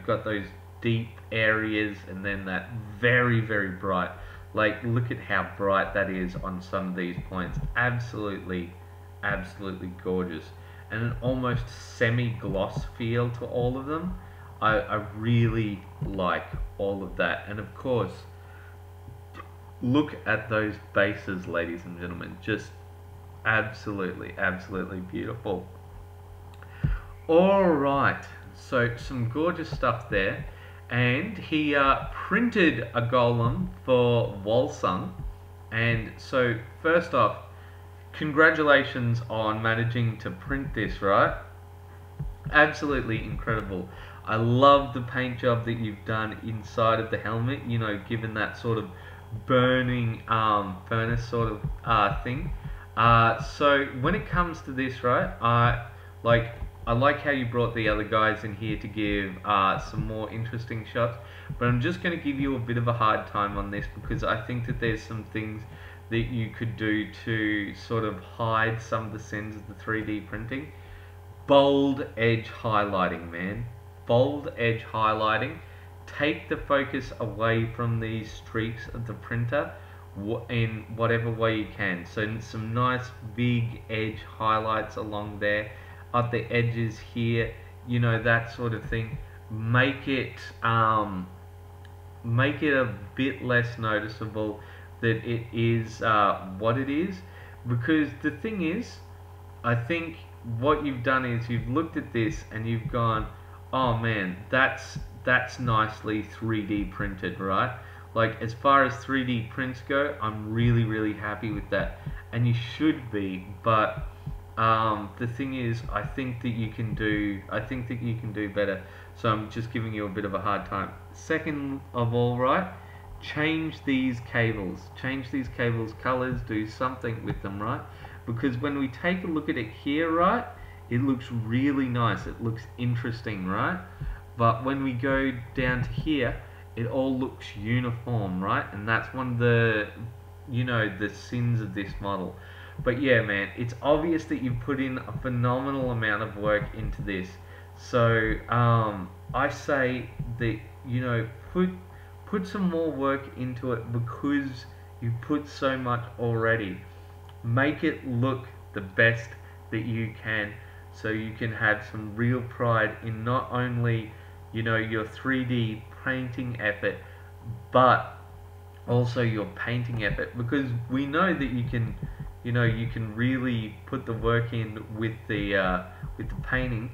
got those deep areas and then that very, very bright. Like, look at how bright that is on some of these points. Absolutely, absolutely gorgeous. And an almost semi-gloss feel to all of them. I really like all of that. And of course, look at those bases, ladies and gentlemen. Just absolutely, absolutely beautiful. Alright, so some gorgeous stuff there. And he printed a golem for Walsung. And so, first off, congratulations on managing to print this, right? Absolutely incredible. I love the paint job that you've done inside of the helmet, given that sort of burning furnace sort of thing. So when it comes to this, right, I like how you brought the other guys in here to give some more interesting shots, but I'm just going to give you a bit of a hard time on this because I think that there's some things that you could do to sort of hide some of the sins of the 3D printing. Bold edge highlighting, man. Bold edge highlighting. Take the focus away from these streaks of the printer in whatever way you can. So some nice big edge highlights along there, at the edges here, that sort of thing. Make it a bit less noticeable that it is what it is, because the thing is, I think what you've done is you've looked at this and you've gone, oh man, that's nicely 3D printed, right? Like, as far as 3D prints go, I'm really, really happy with that, and you should be. But the thing is, I think that you can do better. So I'm just giving you a bit of a hard time. Second of all, right, change these cables colors, do something with them, right? Because when we take a look at it here, right, it looks really nice, it looks interesting, right? But when we go down to here, it all looks uniform, right? And that's one of the, the sins of this model. But yeah, man, it's obvious that you've put in a phenomenal amount of work into this. So I say that, put some more work into it because you've put so much already. Make it look the best that you can, so you can have some real pride in not only your 3D painting effort, but also your painting effort, because we know that you can really put the work in with the painting.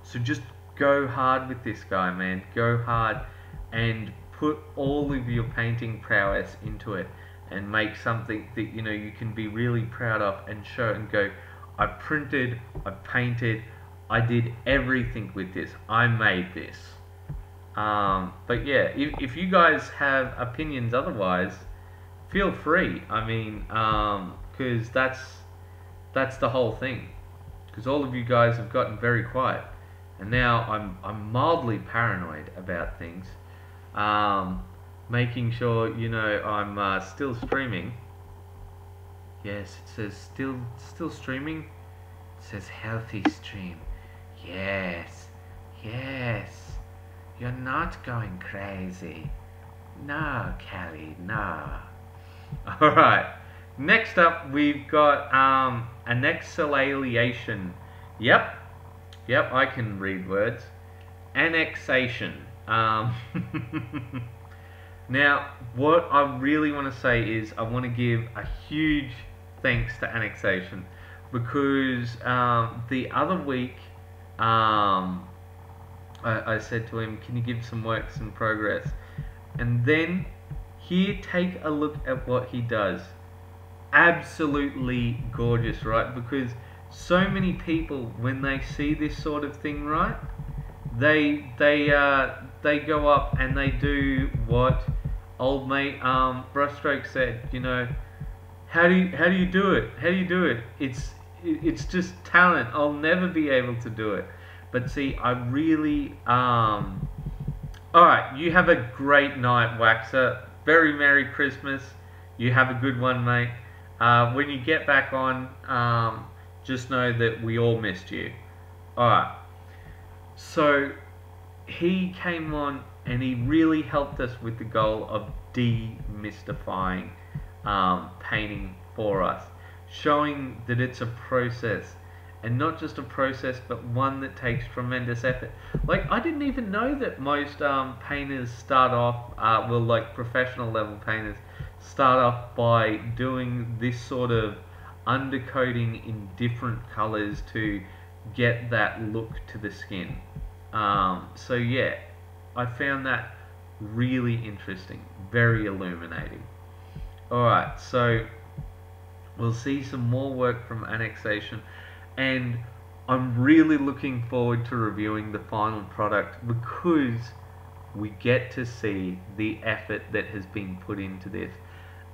So just go hard with this guy, man. Go hard and put all of your painting prowess into it, and make something that you can be really proud of and show and go, I printed, I painted, I did everything with this, I made this. But yeah, if you guys have opinions otherwise, feel free. I mean, because that's the whole thing. Because all of you guys have gotten very quiet, and now I'm mildly paranoid about things. Making sure I'm still streaming. Yes, it says still streaming. It says healthy stream. Yes, you're not going crazy. No, Callie, no. Alright, next up we've got annexation. Yep, I can read words. Annexation. Now, what I really want to say is I want to give a huge thanks to Annexation, because the other week I said to him, can you give some works in progress? And then here, take a look at what he does. Absolutely gorgeous, right? Because so many people, when they see this sort of thing, right, they go up and they do what old mate Brushstroke said. You know, how do you do it? How do you do it? It's just talent. I'll never be able to do it. But see, I really all right, you have a great night, Waxer. Very Merry Christmas. You have a good one, mate. When you get back on, just know that we all missed you. Alright, so he came on and he really helped us with the goal of demystifying painting for us, showing that it's a process, and not just a process but one that takes tremendous effort. Like, I didn't even know that most painters start off, well, like professional level painters start off by doing this sort of undercoating in different colors to get that look to the skin. So yeah, I found that really interesting, very illuminating. Alright, so we'll see some more work from Annexation, and I'm really looking forward to reviewing the final product, because we get to see the effort that has been put into this.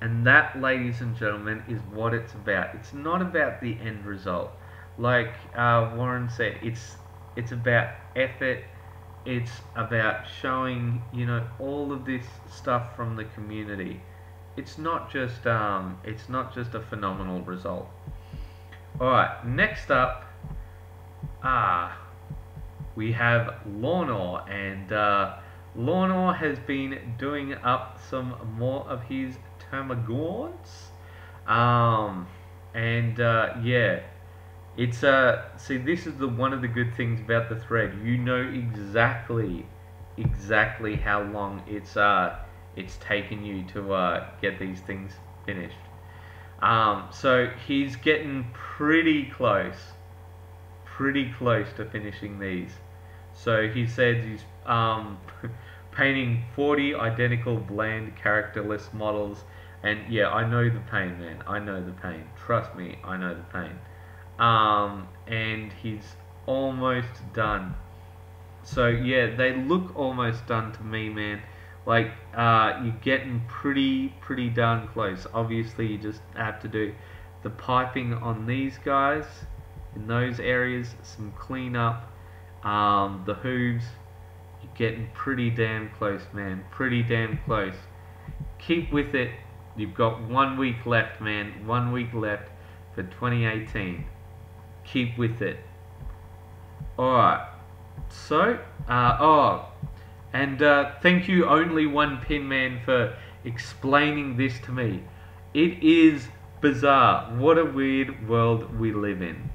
And that, ladies and gentlemen, is what it's about. It's not about the end result. Like Warren said, it's about effort. It's about showing, you know, all of this stuff from the community. It's not just a phenomenal result. Alright, next up, we have Lornor, and Lornor has been doing up some more of his Termagants. Yeah, it's see, this is one of the good things about the thread. You know exactly how long it's taken you to get these things finished. So he's getting pretty close to finishing these. So he said he's painting 40 identical bland characterless models, and yeah, I know the pain, man. I know the pain. Trust me, I know the pain. And he's almost done. So yeah, they look almost done to me, man. Like, you're getting pretty darn close. Obviously, you just have to do the piping on these guys in those areas, some cleanup, the hooves. You're getting pretty damn close, man. Pretty damn close. Keep with it. You've got 1 week left, man. 1 week left for 2018. Keep with it. Alright. So, and thank you, Only One Pin Man, for explaining this to me. It is bizarre. What a weird world we live in.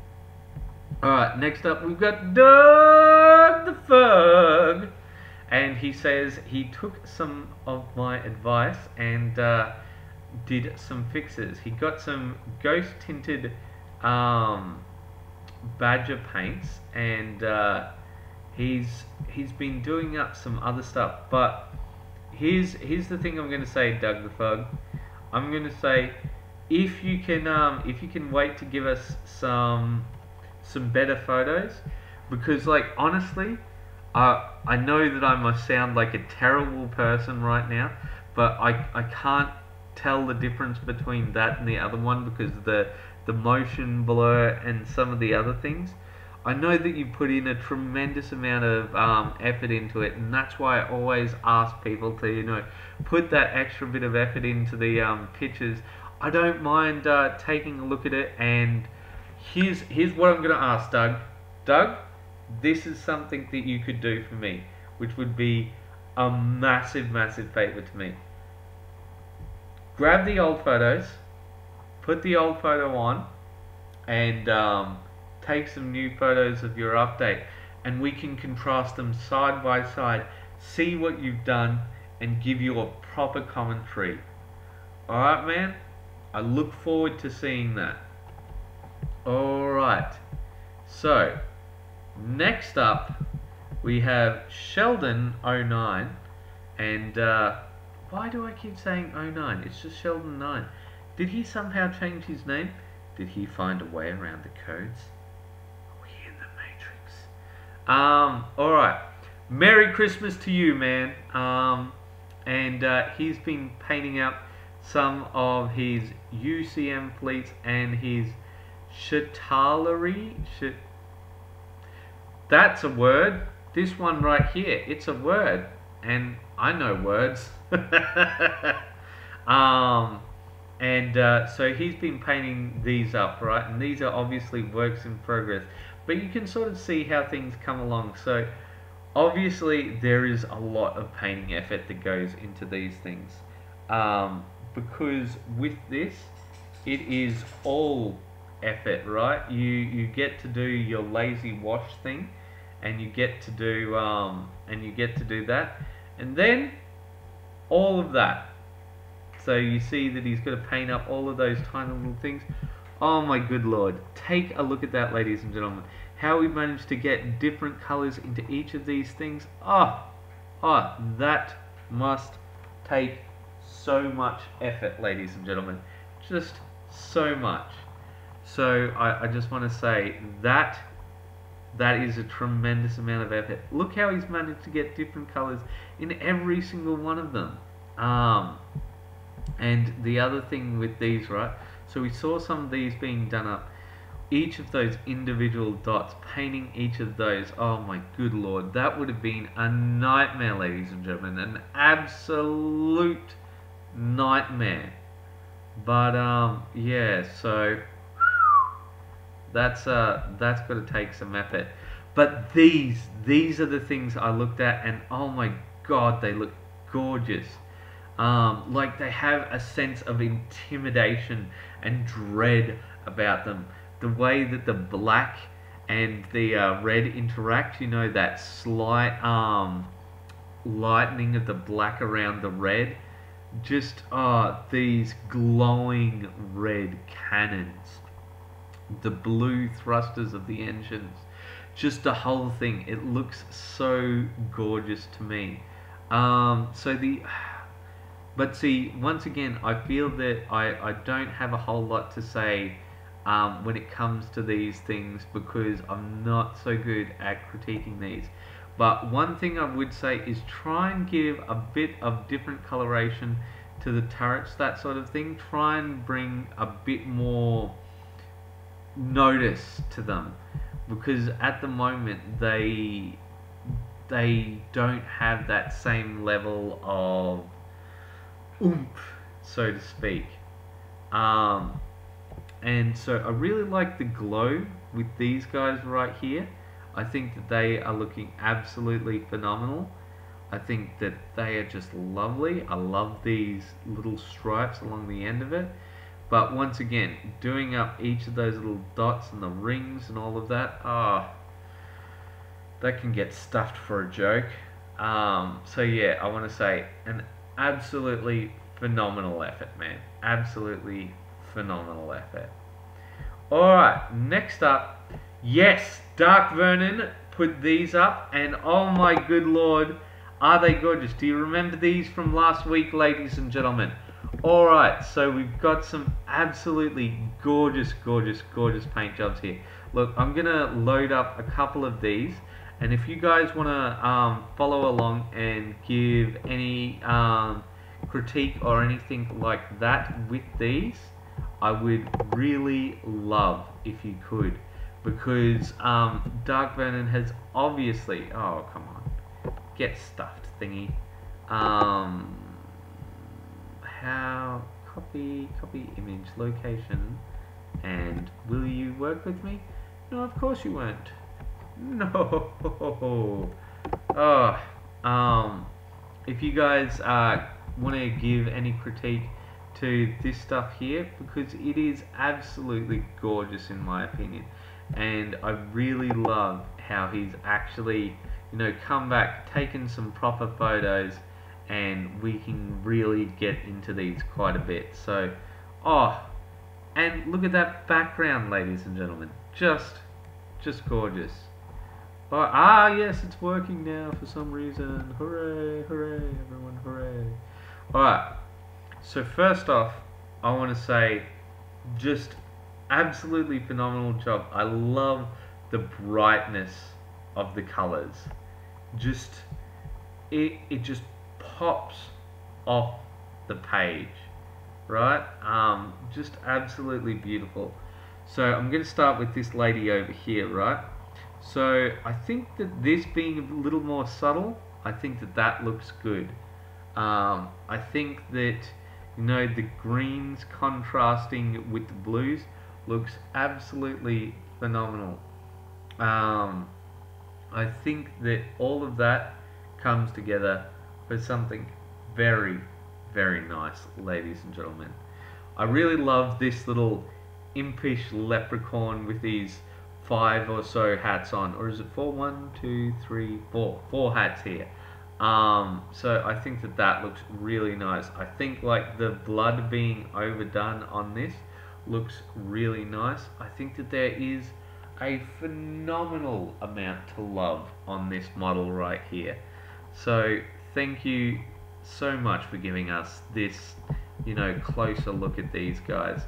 Alright, next up we've got Doug the Fug. And he says he took some of my advice and did some fixes. He got some ghost tinted badger paints, and he's been doing up some other stuff. But here's the thing I'm going to say, Doug the Fug. I'm going to say, if you can wait to give us some better photos, because, like, honestly, I know that I must sound like a terrible person right now, but I can't tell the difference between that and the other one because of the motion blur and some of the other things. I know that you put in a tremendous amount of effort into it, and that's why I always ask people to, you know, put that extra bit of effort into the pictures. I don't mind taking a look at it, and here's what I'm going to ask, Doug. Doug, this is something that you could do for me, which would be a massive favor to me. Grab the old photos, put the old photo on, and take some new photos of your update, and we can contrast them side by side, see what you've done, and give you a proper commentary. Alright, man? I look forward to seeing that. Alright. So, next up, we have Sheldon09. And why do I keep saying 09? It's just Sheldon 9. Did he somehow change his name? Did he find a way around the codes? Are we in the Matrix? Alright. Merry Christmas to you, man. And he's been painting up some of his UCM fleets and his Chitaleri. That's a word. This one right here, it's a word. And I know words. So he's been painting these up, right? And these are obviously works in progress. But you can sort of see how things come along. So obviously there is a lot of painting effort that goes into these things. Because with this, it is all effort, right? You get to do your lazy wash thing, and you get to do that, and then all of that. So you see that he's got to paint up all of those tiny little things. Oh my good lord! Take a look at that, ladies and gentlemen. How we managed to get different colors into each of these things. That must take so much effort, ladies and gentlemen. Just so much. So I just want to say that is a tremendous amount of effort. Look how he's managed to get different colors in every single one of them. And the other thing with these, right? So we saw some of these being done up. Each of those individual dots, painting each of those. Oh my good lord, that would have been a nightmare, ladies and gentlemen. An absolute nightmare. But yeah, so that's got to take some effort. But these are the things I looked at, and oh my god, they look gorgeous. Like they have a sense of intimidation and dread about them. The way that the black and the red interact, you know, that slight lightening of the black around the red. Just these glowing red cannons, the blue thrusters of the engines, just the whole thing. It looks so gorgeous to me. But see, once again, I feel that I don't have a whole lot to say when it comes to these things, because I'm not so good at critiquing these. But one thing I would say is try and give a bit of different coloration to the turrets, that sort of thing. Try and bring a bit more notice to them, because at the moment they don't have that same level of oomph, so to speak. And so I really like the glow with these guys right here. I think that they are looking absolutely phenomenal. I think that they are just lovely. I love these little stripes along the end of it. But once again, doing up each of those little dots and the rings and all of that, that can get stuffed for a joke. So yeah, I want to say an absolutely phenomenal effort, man. Absolutely phenomenal effort. Alright, next up, yes, Dark Vernon put these up, and oh my good lord, are they gorgeous. Do you remember these from last week, ladies and gentlemen? Alright, so we've got some absolutely gorgeous, gorgeous, gorgeous paint jobs here. Look, I'm going to load up a couple of these, and if you guys want to follow along and give any critique or anything like that with these, I would really love if you could, because Dark Vernon has obviously, oh come on, get stuffed thingy. How copy image location, and will you work with me? No, of course you won't. No. If you guys want to give any critique to this stuff here, because it is absolutely gorgeous in my opinion, and I really love how he's actually, you know, come back, taken some proper photos, and we can really get into these quite a bit. So, oh, and look at that background, ladies and gentlemen. Just gorgeous. Yes, it's working now for some reason. Hooray, hooray, everyone, hooray. Alright, so first off, I want to say just absolutely phenomenal job. I love the brightness of the colors. Just, it just pops off the page, right? Just absolutely beautiful. So I'm going to start with this lady over here, right? So I think that this being a little more subtle, I think that that looks good. I think that, you know, the greens contrasting with the blues looks absolutely phenomenal. I think that all of that comes together for something very, very nice, ladies and gentlemen. I really love this little impish leprechaun with these 5 or so hats on, or is it 4? 1, 2, 3, 4. 4 hats here. So I think that that looks really nice. I think like the blood being overdone on this looks really nice. I think that there is a phenomenal amount to love on this model right here. So thank you so much for giving us this, you know, closer look at these guys.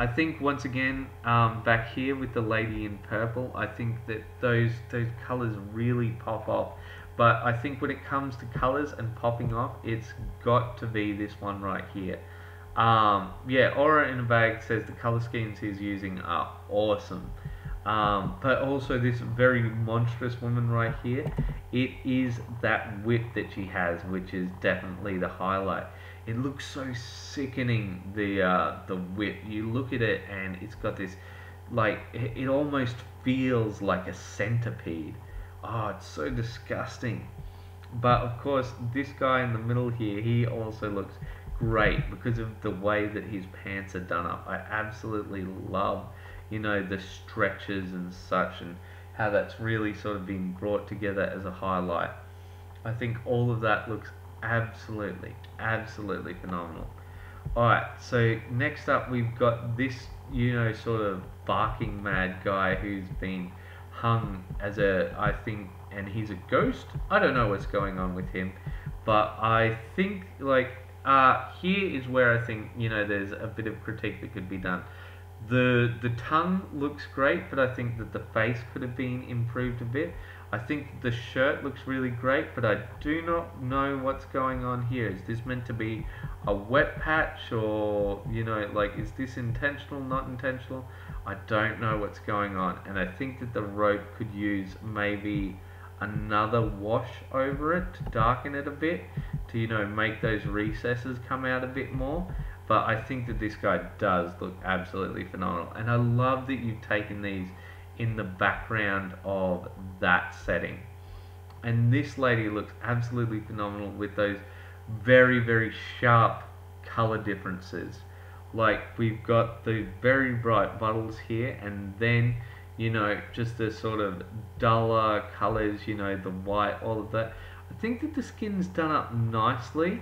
I think once again, back here with the lady in purple, I think that those colors really pop off. But I think when it comes to colors and popping off, it's got to be this one right here. Yeah, Aura in a Bag says the color schemes he's using are awesome. But also this very monstrous woman right here, it is that whip that she has, which is definitely the highlight. It looks so sickening, the whip. You look at it and it's got this, like, it almost feels like a centipede. Oh, it's so disgusting. But of course, this guy in the middle here, he also looks great because of the way that his pants are done up. I absolutely love, you know, the stretches and such, and how that's really sort of being brought together as a highlight. I think all of that looks absolutely phenomenal. Alright, so next up we've got this, you know, sort of barking mad guy who's been hung as a, I think, and he's a ghost. I don't know what's going on with him, but I think, like, here is where I think, you know, there's a bit of critique that could be done. The tongue looks great, but I think that the face could have been improved a bit. I think the shirt looks really great, but I do not know what's going on here. Is this meant to be a wet patch, or, you know, like, is this intentional, not intentional? I don't know what's going on, and I think that the rope could use maybe another wash over it to darken it a bit, to, you know, make those recesses come out a bit more. But I think that this guy does look absolutely phenomenal, and I love that you've taken these in the background of that setting. And this lady looks absolutely phenomenal with those very, very sharp color differences. Like, we've got the very bright bottles here, and then, you know, just the sort of duller colors, you know, the white, all of that. I think that the skin's done up nicely,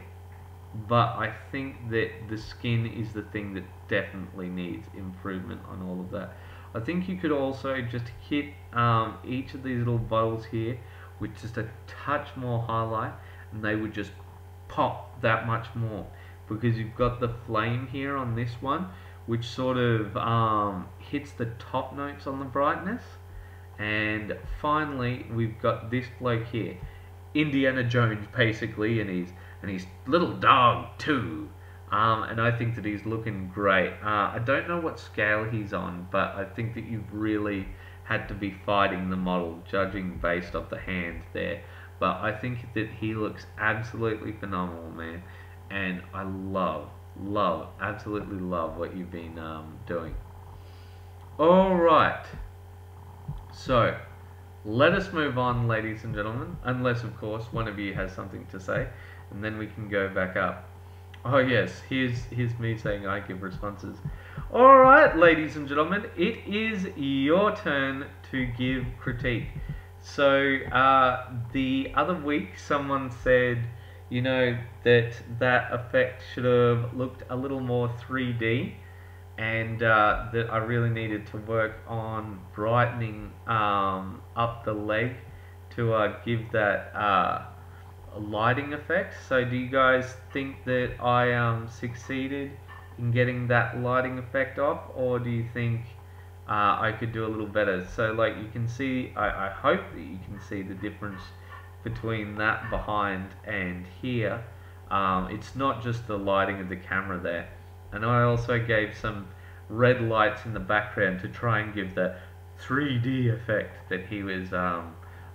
but I think that the skin is the thing that definitely needs improvement on all of that. I think you could also just hit each of these little bottles here with just a touch more highlight, and they would just pop that much more, because you've got the flame here on this one, which sort of hits the top notes on the brightness. And finally, we've got this bloke here, Indiana Jones basically, and his little dog too. And I think that he's looking great. I don't know what scale he's on, but I think that you've really had to be fighting the model, judging based off the hand there. But I think that he looks absolutely phenomenal, man. And I absolutely love what you've been doing. Alright. So, let us move on, ladies and gentlemen. Unless, of course, one of you has something to say. And then we can go back up. Oh yes, here's me saying I give responses. Alright, ladies and gentlemen, it is your turn to give critique. So, the other week someone said, you know, that effect should have looked a little more 3D, and that I really needed to work on brightening up the leg to give that a lighting effect. So do you guys think that I succeeded in getting that lighting effect off, or do you think I could do a little better? So like you can see, I hope that you can see the difference between that behind and here. It's not just the lighting of the camera there. And I also gave some red lights in the background to try and give the 3D effect that he was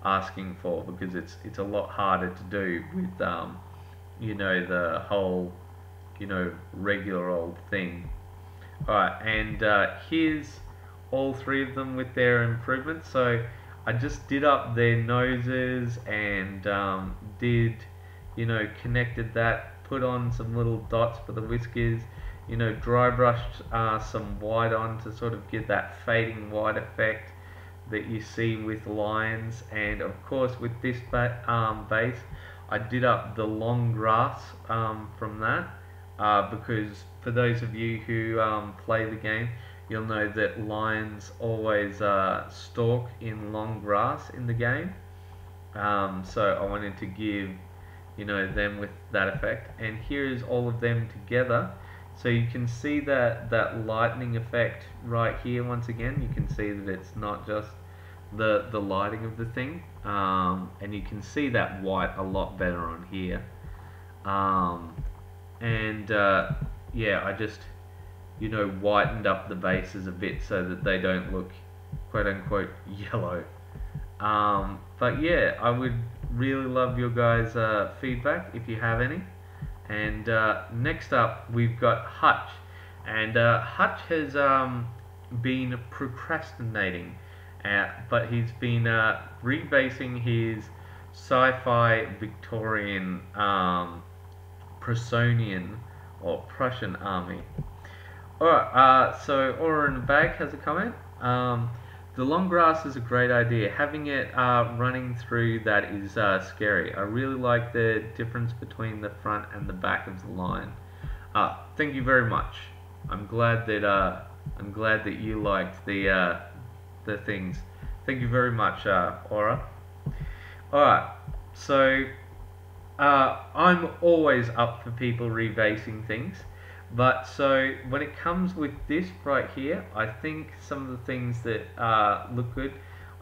asking for, because it's a lot harder to do with you know, the whole, you know, regular old thing. Alright, and here's all three of them with their improvements. So I just did up their noses and did, you know, connected that, put on some little dots for the whiskers, you know, dry brushed some white on to sort of give that fading white effect that you see with lions. And of course with this base I did up the long grass from that because for those of you who play the game, you'll know that lions always stalk in long grass in the game. So I wanted to give, you know, them with that effect. And here is all of them together. So you can see that lightning effect right here. Once again, you can see that it's not just the lighting of the thing, and you can see that white a lot better on here. Yeah, I just, you know, whitened up the bases a bit so that they don't look quote unquote yellow. But yeah, I would really love your guys' feedback if you have any. And next up we've got Hutch, and Hutch has been procrastinating, but he's been rebasing his sci-fi Victorian Prussian or Prussian army. Alright, so Aura in the Bag has a comment. The long grass is a great idea. Having it running through that is scary. I really like the difference between the front and the back of the line. Thank you very much. I'm glad that you liked the things. Thank you very much, Aura. Alright, so I'm always up for people rebasing things. But so when it comes with this right here, I think some of the things that look good,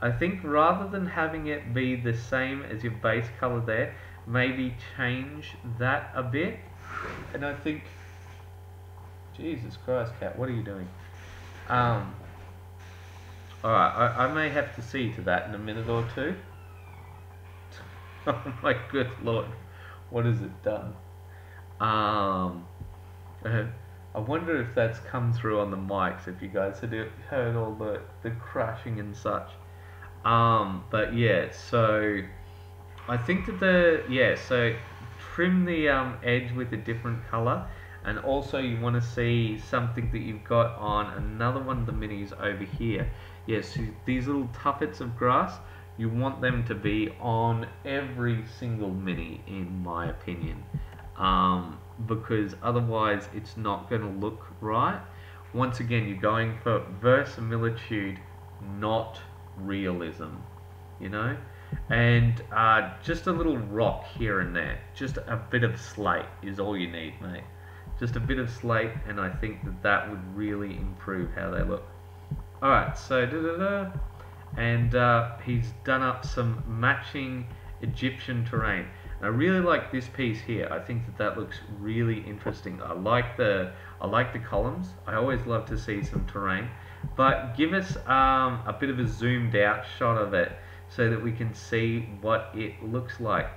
I think rather than having it be the same as your base color there, maybe change that a bit. And I think, Jesus Christ, Cat, what are you doing? Alright, I may have to see to that in a minute or two. Oh my good lord, what has it done? I wonder if that's come through on the mics, if you guys had heard all the crashing and such. But yeah, so I think that so trim the edge with a different color, and also you want to see something that you've got on another one of the minis over here. Yes, these little tuffets of grass, you want them to be on every single mini, in my opinion. Because otherwise it's not going to look right. Once again, you're going for verisimilitude, not realism, you know. And just a little rock here and there, just a bit of slate is all you need, mate. Just a bit of slate, and I think that would really improve how they look. Alright, so and he's done up some matching Egyptian terrain. I really like this piece here. I think that looks really interesting. I like the columns. I always love to see some terrain, but give us a bit of a zoomed out shot of it so that we can see what it looks like.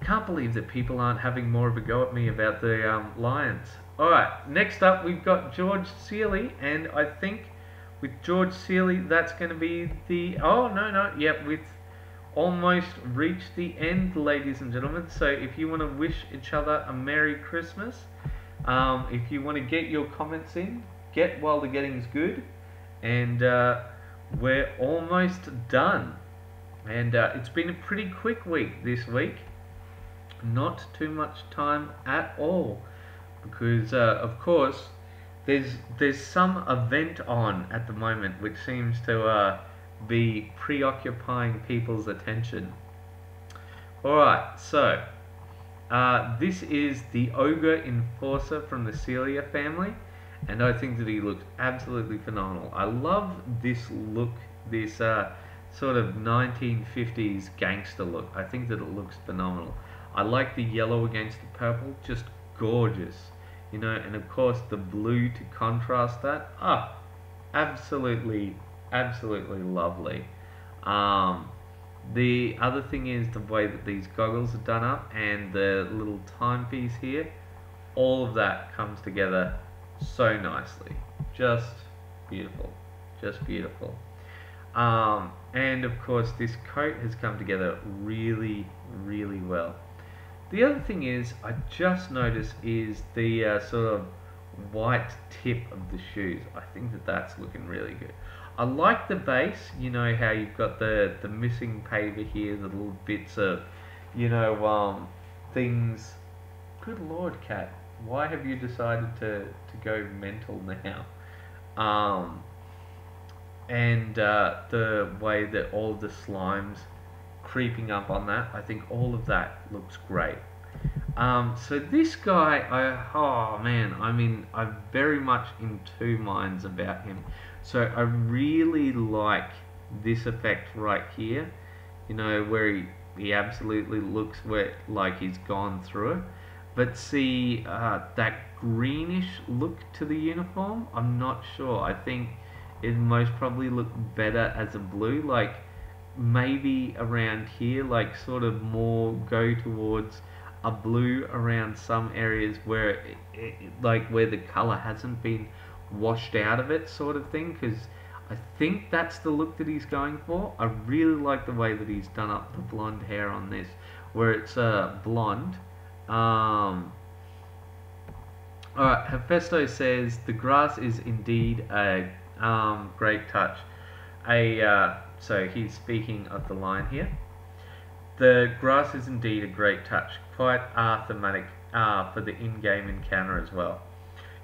Can't believe that people aren't having more of a go at me about the lions. Alright, next up we've got George Seeley, and I think with George Seeley that's going to be the... Oh, no, yep, we've almost reached the end, ladies and gentlemen. So if you want to wish each other a Merry Christmas, if you want to get your comments in, get while the getting's good, and we're almost done. And it's been a pretty quick week this week. not too much time at all, because of course there's some event on at the moment which seems to be preoccupying people's attention. Alright, so this is the Ogre Enforcer from the Celia family, and I think that he looks absolutely phenomenal. I love this look, this sort of 1950s gangster look. I think that it looks phenomenal. I like the yellow against the purple, just gorgeous. You know, and of course the blue to contrast that. Absolutely, absolutely lovely. Um, the other thing is the way that these goggles are done up and the little timepiece here. All of that comes together so nicely. Just beautiful. Just beautiful. And of course this coat has come together really, really well. The other thing is, I just noticed is the sort of white tip of the shoes. I think that that's looking really good. I like the base, you know how you've got the missing paver here, the little bits of, you know, things. Good Lord, Cat, why have you decided to go mental now? And the way that all of the slimes creeping up on that, I think all of that looks great. So this guy, oh man, I mean, I'm very much in two minds about him. So I really like this effect right here, you know, where he absolutely looks like he's gone through it. But see, that greenish look to the uniform, I'm not sure. I think it most probably look better as a blue, like maybe around here, like sort of more go towards a blue around some areas where like where the color hasn't been washed out of it, sort of thing, because I think that's the look that he's going for. I really like the way that he's done up the blonde hair on this, where it's blonde. Alright, Hephaestus says the grass is indeed a great touch. So he's speaking of the line here. The grass is indeed a great touch, quite thematic for the in-game encounter as well.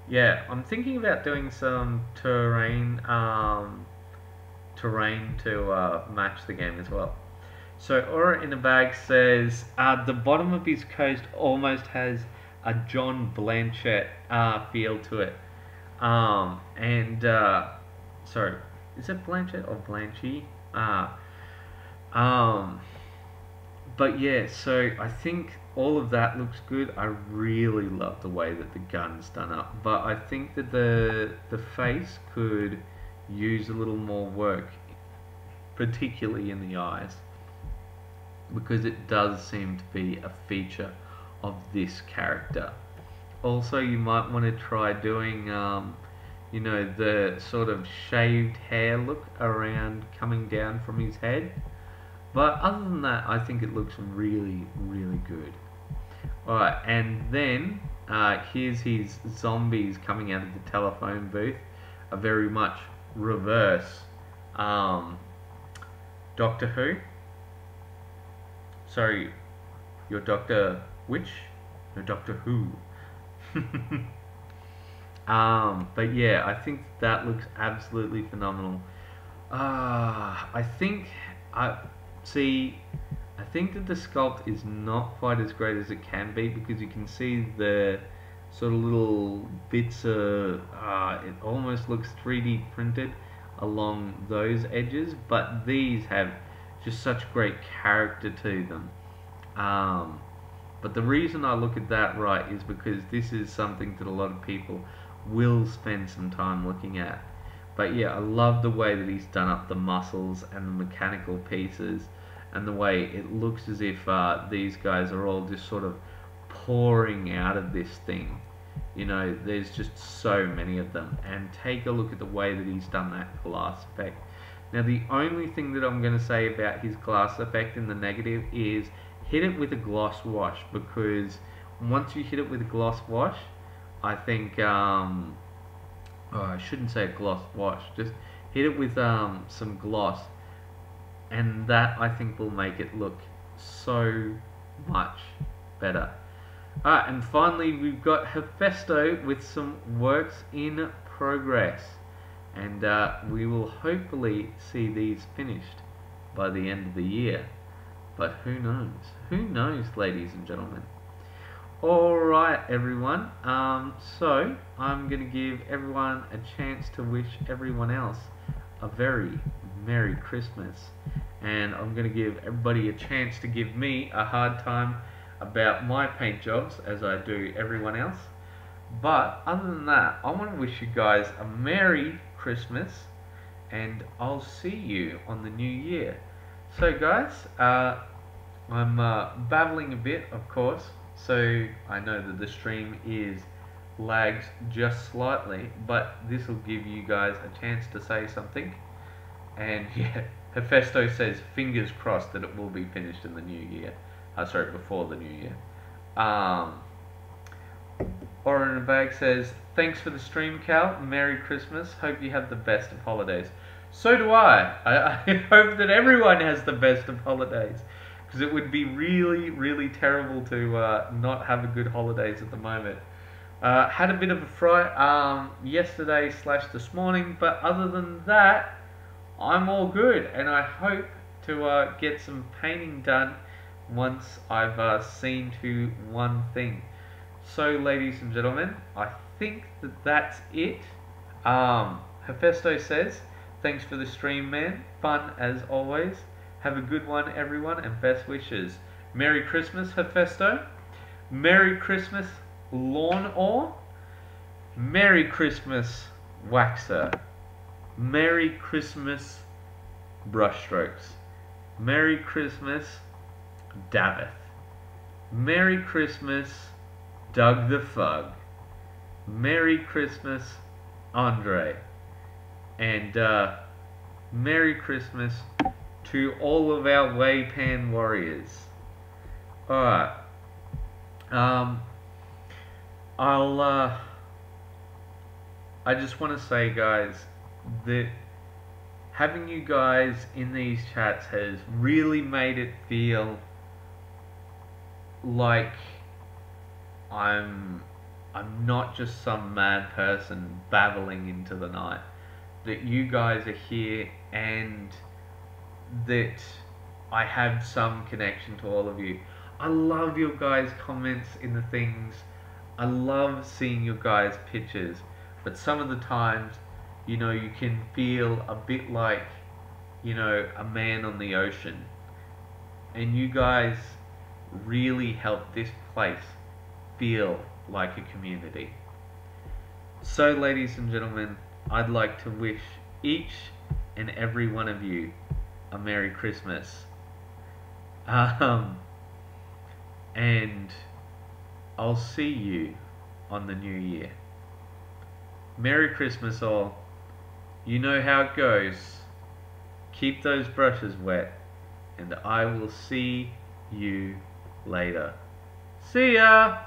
Yeah, I'm thinking about doing some terrain to match the game as well. So Aura in a Bag says the bottom of his coat almost has a John Blanchett feel to it. Sorry, is it Blanchett or Blanchy? But yeah, so I think all of that looks good. I really love the way that the gun's done up, but I think that the face could use a little more work, particularly in the eyes, because it does seem to be a feature of this character. Also, you might want to try doing you know, the sort of shaved hair look around coming down from his head. But other than that, I think it looks really, really good. Alright, and then here's his zombies coming out of the telephone booth. A very much reverse Doctor Who. Sorry, you're Doctor which? No, Doctor Who. But yeah, I think that looks absolutely phenomenal. I think that the sculpt is not quite as great as it can be, because you can see the sort of little bits of it almost looks 3D printed along those edges, but these have just such great character to them. But the reason I look at that right is because this is something that a lot of people will spend some time looking at. But yeah, I love the way that he's done up the muscles and the mechanical pieces, and the way it looks as if these guys are all just sort of pouring out of this thing. You know, there's just so many of them. And take a look at the way that he's done that glass effect. Now, the only thing that I'm going to say about his glass effect in the negative is hit it with a gloss wash, because once you hit it with a gloss wash, I think, oh, I shouldn't say a gloss wash, just hit it with some gloss, and that I think will make it look so much better. Alright, and finally we've got Hephaestus with some works in progress. And we will hopefully see these finished by the end of the year. But who knows? Who knows, ladies and gentlemen? Alright, everyone. So, I'm going to give everyone a chance to wish everyone else a very Merry Christmas. And I'm going to give everybody a chance to give me a hard time about my paint jobs, as I do everyone else. But other than that, I want to wish you guys a Merry Christmas, and I'll see you on the new year. So guys, I'm babbling a bit, of course, so I know that the stream is lags just slightly, but this will give you guys a chance to say something. And yeah, Hephaestus says fingers crossed that it will be finished in the new year. Sorry, before the new year. Oren in a Bag says, thanks for the stream, Cal. Merry Christmas. Hope you have the best of holidays. So do I. I hope that everyone has the best of holidays. Because it would be really, really terrible to not have a good holidays at the moment. Had a bit of a fright yesterday / this morning. But other than that, I'm all good. And I hope to get some painting done once I've seen to one thing. So, ladies and gentlemen, I think that that's it. Hephaestus says, thanks for the stream, man. Fun as always. Have a good one, everyone, and best wishes. Merry Christmas, Hephaestus. Merry Christmas, Lawn Ore. Merry Christmas, Waxer. Merry Christmas, Brushstrokes. Merry Christmas, Davith. Merry Christmas, Doug the Fug. Merry Christmas, Andre. And Merry Christmas to all of our WAYPN warriors. Alright. I just want to say, guys, that having you guys in these chats has really made it feel like I'm not just some mad person babbling into the night. That you guys are here and that I have some connection to all of you. I love your guys' comments in the things. I love seeing your guys' pictures. But some of the times, you know, you can feel a bit like, you know, a man on the ocean. And you guys really help this place feel like a community. So, ladies and gentlemen, I'd like to wish each and every one of you a Merry Christmas. And I'll see you on the new year. Merry Christmas all. You know how it goes. Keep those brushes wet, and I will see you later. See ya!